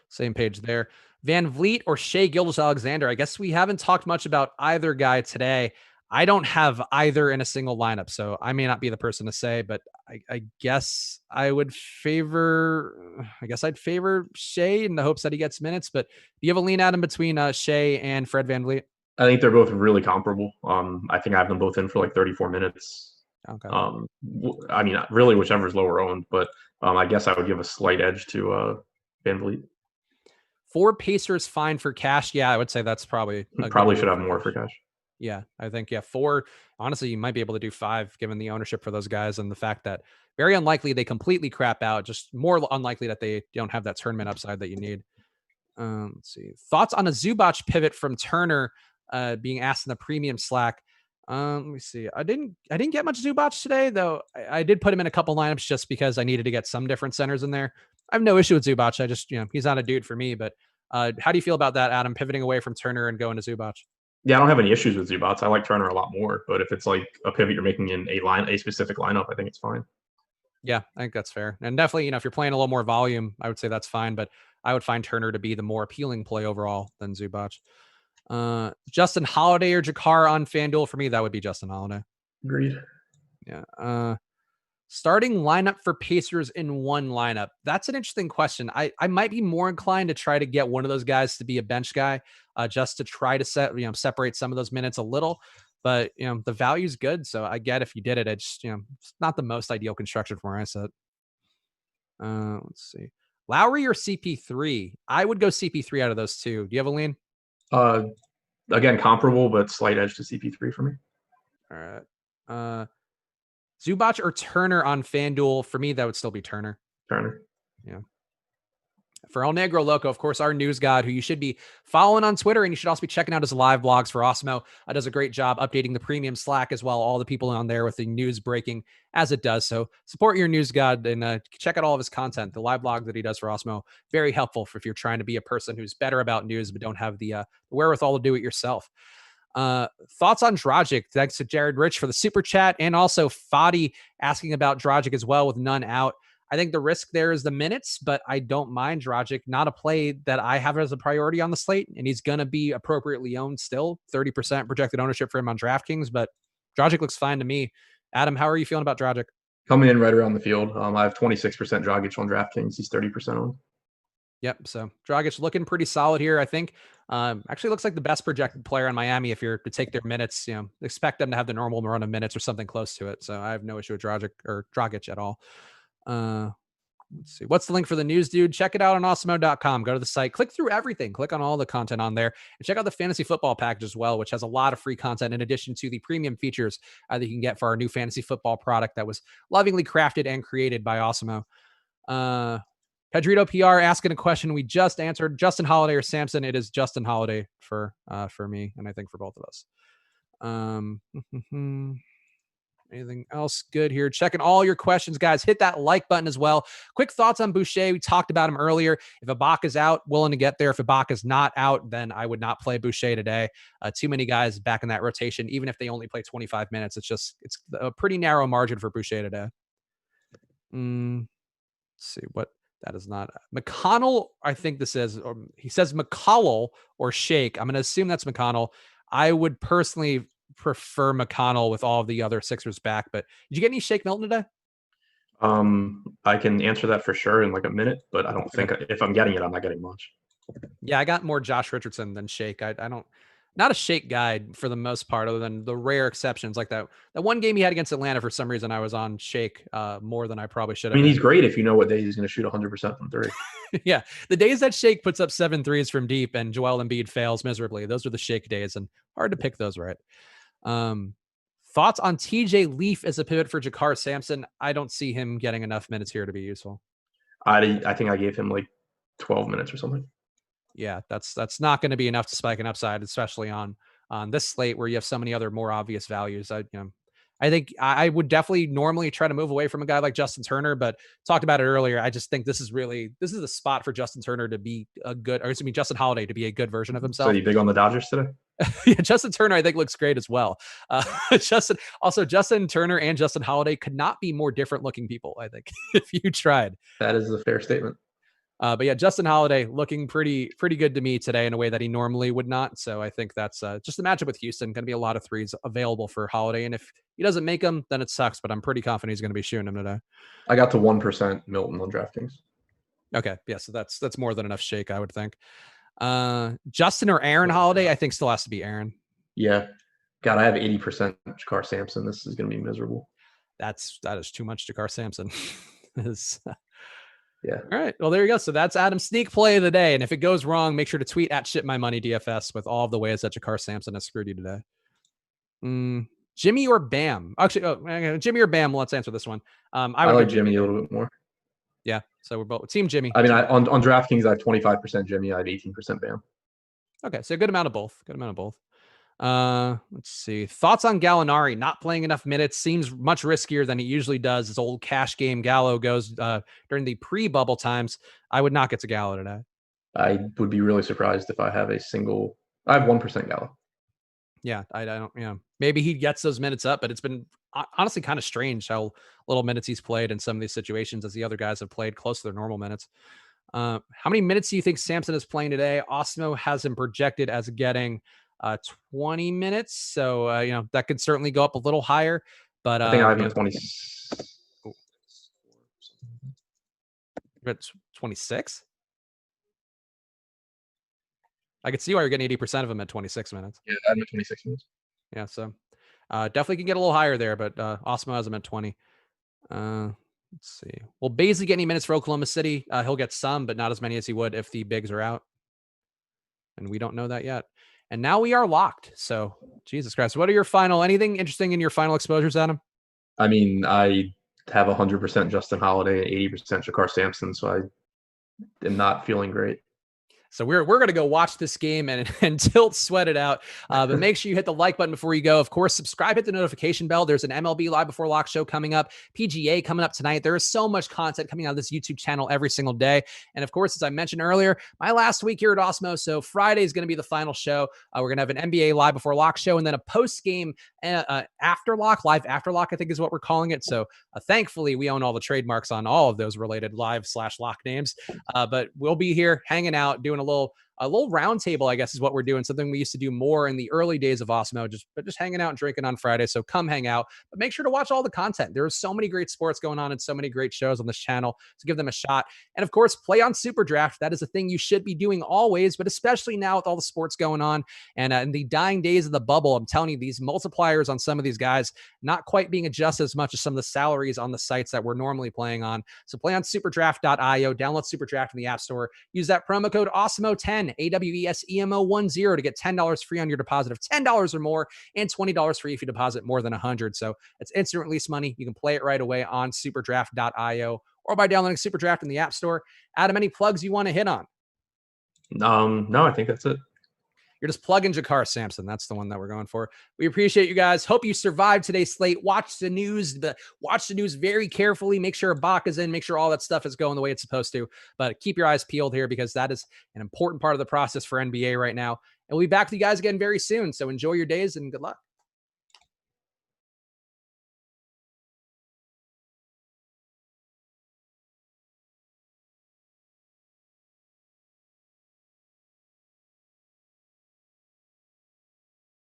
A: Same page there. Van Vliet or Shai Gilgeous-Alexander. I guess we haven't talked much about either guy today. I don't have either in a single lineup, so I may not be the person to say, but I guess I'd favor Shai in the hopes that he gets minutes. But do you have a lean at him between Shai and Fred Van Vliet?
B: I think they're both really comparable. I think I have them both in for like 34 minutes.
A: Okay.
B: I mean, really whichever is lower owned, but I guess I would give a slight edge to Van Vliet.
A: 4 Pacers fine for cash. Yeah, I would say that's probably
B: should have more for cash.
A: Yeah, I think 4. Honestly, you might be able to do 5 given the ownership for those guys and the fact that very unlikely they completely crap out. Just more unlikely that they don't have that tournament upside that you need. Let's see. Thoughts on a Zubac pivot from Turner being asked in the premium Slack. Let me see. I didn't get much Zubac today, though. I did put him in a couple lineups just because I needed to get some different centers in there. I have no issue with Zubac. I just, he's not a dude for me. But how do you feel about that, Adam, pivoting away from Turner and going to Zubac?
B: Yeah, I don't have any issues with Zubac. I like Turner a lot more. But if it's like a pivot you're making in a specific lineup, I think it's fine.
A: Yeah, I think that's fair. And definitely, if you're playing a little more volume, I would say that's fine. But I would find Turner to be the more appealing play overall than Zubac. Justin Holiday or Jakar on FanDuel. For me, that would be Justin Holiday.
B: Agreed.
A: Yeah. Starting lineup for Pacers in one lineup. That's an interesting question. I might be more inclined to try to get one of those guys to be a bench guy, just to try to separate some of those minutes a little. But the value's good, so I get if you did it. It's it's not the most ideal construction for where I said. Let's see, Lowry or CP3. I would go CP3 out of those two. Do you have a lean?
B: Again, comparable, but slight edge to CP3 for me.
A: All right. Zubac or Turner on FanDuel. For me, that would still be Turner. Yeah. For El Negro Loco, of course, our news god, who you should be following on Twitter, and you should also be checking out his live blogs for Awesemo. Does a great job updating the premium Slack as well. All the people on there with the news breaking as it does. So support your news god and check out all of his content. The live blog that he does for Awesemo, very helpful if you're trying to be a person who's better about news but don't have the wherewithal to do it yourself. Thoughts on Dragic? Thanks to Jared Rich for the super chat, and also Fadi asking about Dragic as well with none out. I think the risk there is the minutes, but I don't mind Dragic. Not a play that I have as a priority on the slate, and he's going to be appropriately owned still. 30% projected ownership for him on DraftKings, but Dragic looks fine to me. Adam, how are you feeling about Dragic?
B: Coming in right around the field. I have 26% Dragic on DraftKings. He's 30% owned.
A: Yep. So Dragic looking pretty solid here, I think. Actually looks like the best projected player in Miami. If you're to take their minutes, expect them to have the normal run of minutes or something close to it. So I have no issue with Dragic at all. Let's see. What's the link for the news, dude? Check it out on awesemo.com. Go to the site, click through everything, click on all the content on there, and check out the fantasy football package as well, which has a lot of free content in addition to the premium features that you can get for our new fantasy football product that was lovingly crafted and created by Awesemo. Pedrito PR asking a question we just answered. Justin Holiday or Samson? It is Justin Holiday for me, and I think for both of us. Anything else good here? Checking all your questions, guys. Hit that like button as well. Quick thoughts on Boucher. We talked about him earlier. If Ibaka's out, willing to get there. If Ibaka's not out, then I would not play Boucher today. Too many guys back in that rotation, even if they only play 25 minutes. It's a pretty narrow margin for Boucher today. Let's see what that is not. McConnell, I think this is, or he says McConnell or Shake. I'm going to assume that's McConnell. I would personally prefer McConnell with all of the other Sixers back, but did you get any Shake Milton today?
B: I can answer that for sure in like a minute, but I don't think if I'm getting it, I'm not getting much.
A: Yeah, I got more Josh Richardson than Shake. I don't, not a Shake guy for the most part, other than the rare exceptions like that one game he had against Atlanta. For some reason, I was on Shake more than I probably should have.
B: I mean, he's great if you know what day he's going to shoot 100% from three.
A: Yeah, the days that Shake puts up 7 threes from deep and Joel Embiid fails miserably, those are the Shake days, and hard to pick those right. Thoughts on TJ Leaf as a pivot for Jakar Sampson? I don't see him getting enough minutes here to be useful.
B: I think I gave him like 12 minutes or something.
A: Yeah, that's not going to be enough to spike an upside, especially on this slate where you have so many other more obvious values. I think I would definitely normally try to move away from a guy like Justin Turner, but talked about it earlier. I just think this is the spot for Justin Turner to be Justin Holiday to be a good version of himself.
B: So you big on the Dodgers today?
A: Yeah, Justin Turner, I think, looks great as well. Justin Turner and Justin Holiday could not be more different looking people, I think, if you tried.
B: That is a fair statement.
A: But yeah, Justin Holiday looking pretty good to me today in a way that he normally would not. So I think that's just the matchup with Houston. Going to be a lot of threes available for Holiday. And if he doesn't make them, then it sucks. But I'm pretty confident he's going to be shooting them today.
B: I got to 1% Milton on DraftKings.
A: Okay. Yeah. So that's more than enough shake, I would think. Justin or Aaron Holiday, I think still has to be Aaron.
B: Yeah. God, I have 80% Jakar Sampson. This is going to be miserable.
A: That is too much Jakar Sampson.
B: Yeah.
A: All right. Well, there you go. So that's Adam's sneak play of the day. And if it goes wrong, make sure to tweet at ShipMyMoneyDFS with all of the ways that Jakar Sampson has screwed you today. Jimmy or Bam? Actually, Jimmy or Bam. Let's answer this one.
B: I like Jimmy a little bit more.
A: Yeah. So we're both Team Jimmy.
B: I mean, on DraftKings, I have 25% Jimmy. I have 18% Bam.
A: Okay. So a good amount of both. Let's see. Thoughts on Gallinari not playing enough minutes seems much riskier than he usually does. His old cash game Gallo goes during the pre-bubble times. I would not get to Gallo today.
B: I would be really surprised if I have I have 1% Gallo.
A: Yeah, I don't. Yeah, maybe he gets those minutes up, but it's been honestly kind of strange how little minutes he's played in some of these situations as the other guys have played close to their normal minutes. How many minutes do you think Sampson is playing today? Awesemo has him projected as getting 20 minutes. So, that could certainly go up a little higher, but
B: I think I have him at 20.
A: 26. I could see why you're getting 80% of him at 26 minutes.
B: Yeah, I have him at 26 minutes.
A: Yeah. So, definitely can get a little higher there, but Awesemo has him at 20. Let's see. Well, Baisley get any minutes for Oklahoma City? He'll get some, but not as many as he would if the bigs are out. And we don't know that yet. And now we are locked. So, Jesus Christ. What are anything interesting in your final exposures, Adam?
B: I mean, I have 100% Justin Holiday and 80% Jakar Sampson, so I am not feeling great.
A: So we're going to go watch this game and tilt sweat it out. But make sure you hit the like button before you go. Of course, subscribe, hit the notification bell. There's an MLB Live Before Lock show coming up, PGA coming up tonight. There is so much content coming out of this YouTube channel every single day. And of course, as I mentioned earlier, my last week here at Awesemo. So Friday is going to be the final show. We're going to have an NBA Live Before Lock show and then a post-game after lock, live after lock, I think is what we're calling it. So thankfully, we own all the trademarks on all of those related live/lock names. But we'll be here hanging out, doing a little round table, I guess is what we're doing. Something we used to do more in the early days of Awesemo, just hanging out and drinking on Friday. So come hang out, but make sure to watch all the content. There are so many great sports going on and so many great shows on this channel. So give them a shot. And of course, play on SuperDraft. That is a thing you should be doing always, but especially now with all the sports going on and in the dying days of the bubble, I'm telling you, these multipliers on some of these guys not quite being adjusted as much as some of the salaries on the sites that we're normally playing on. So play on superdraft.io, download SuperDraft in the App Store, use that promo code Awesemo10, AWESEMO10 to get $10 free on your deposit of $10 or more and $20 free if you deposit more than $100. So it's instant release money. You can play it right away on superdraft.io or by downloading SuperDraft in the App Store. Adam, any plugs you want to hit on?
B: No, I think that's it.
A: You're just plugging Jakar Sampson. That's the one that we're going for. We appreciate you guys. Hope you survived today's slate. Watch the news, very carefully. Make sure Ibaka's in. Make sure all that stuff is going the way it's supposed to. But keep your eyes peeled here because that is an important part of the process for NBA right now. And we'll be back with you guys again very soon. So enjoy your days and good luck.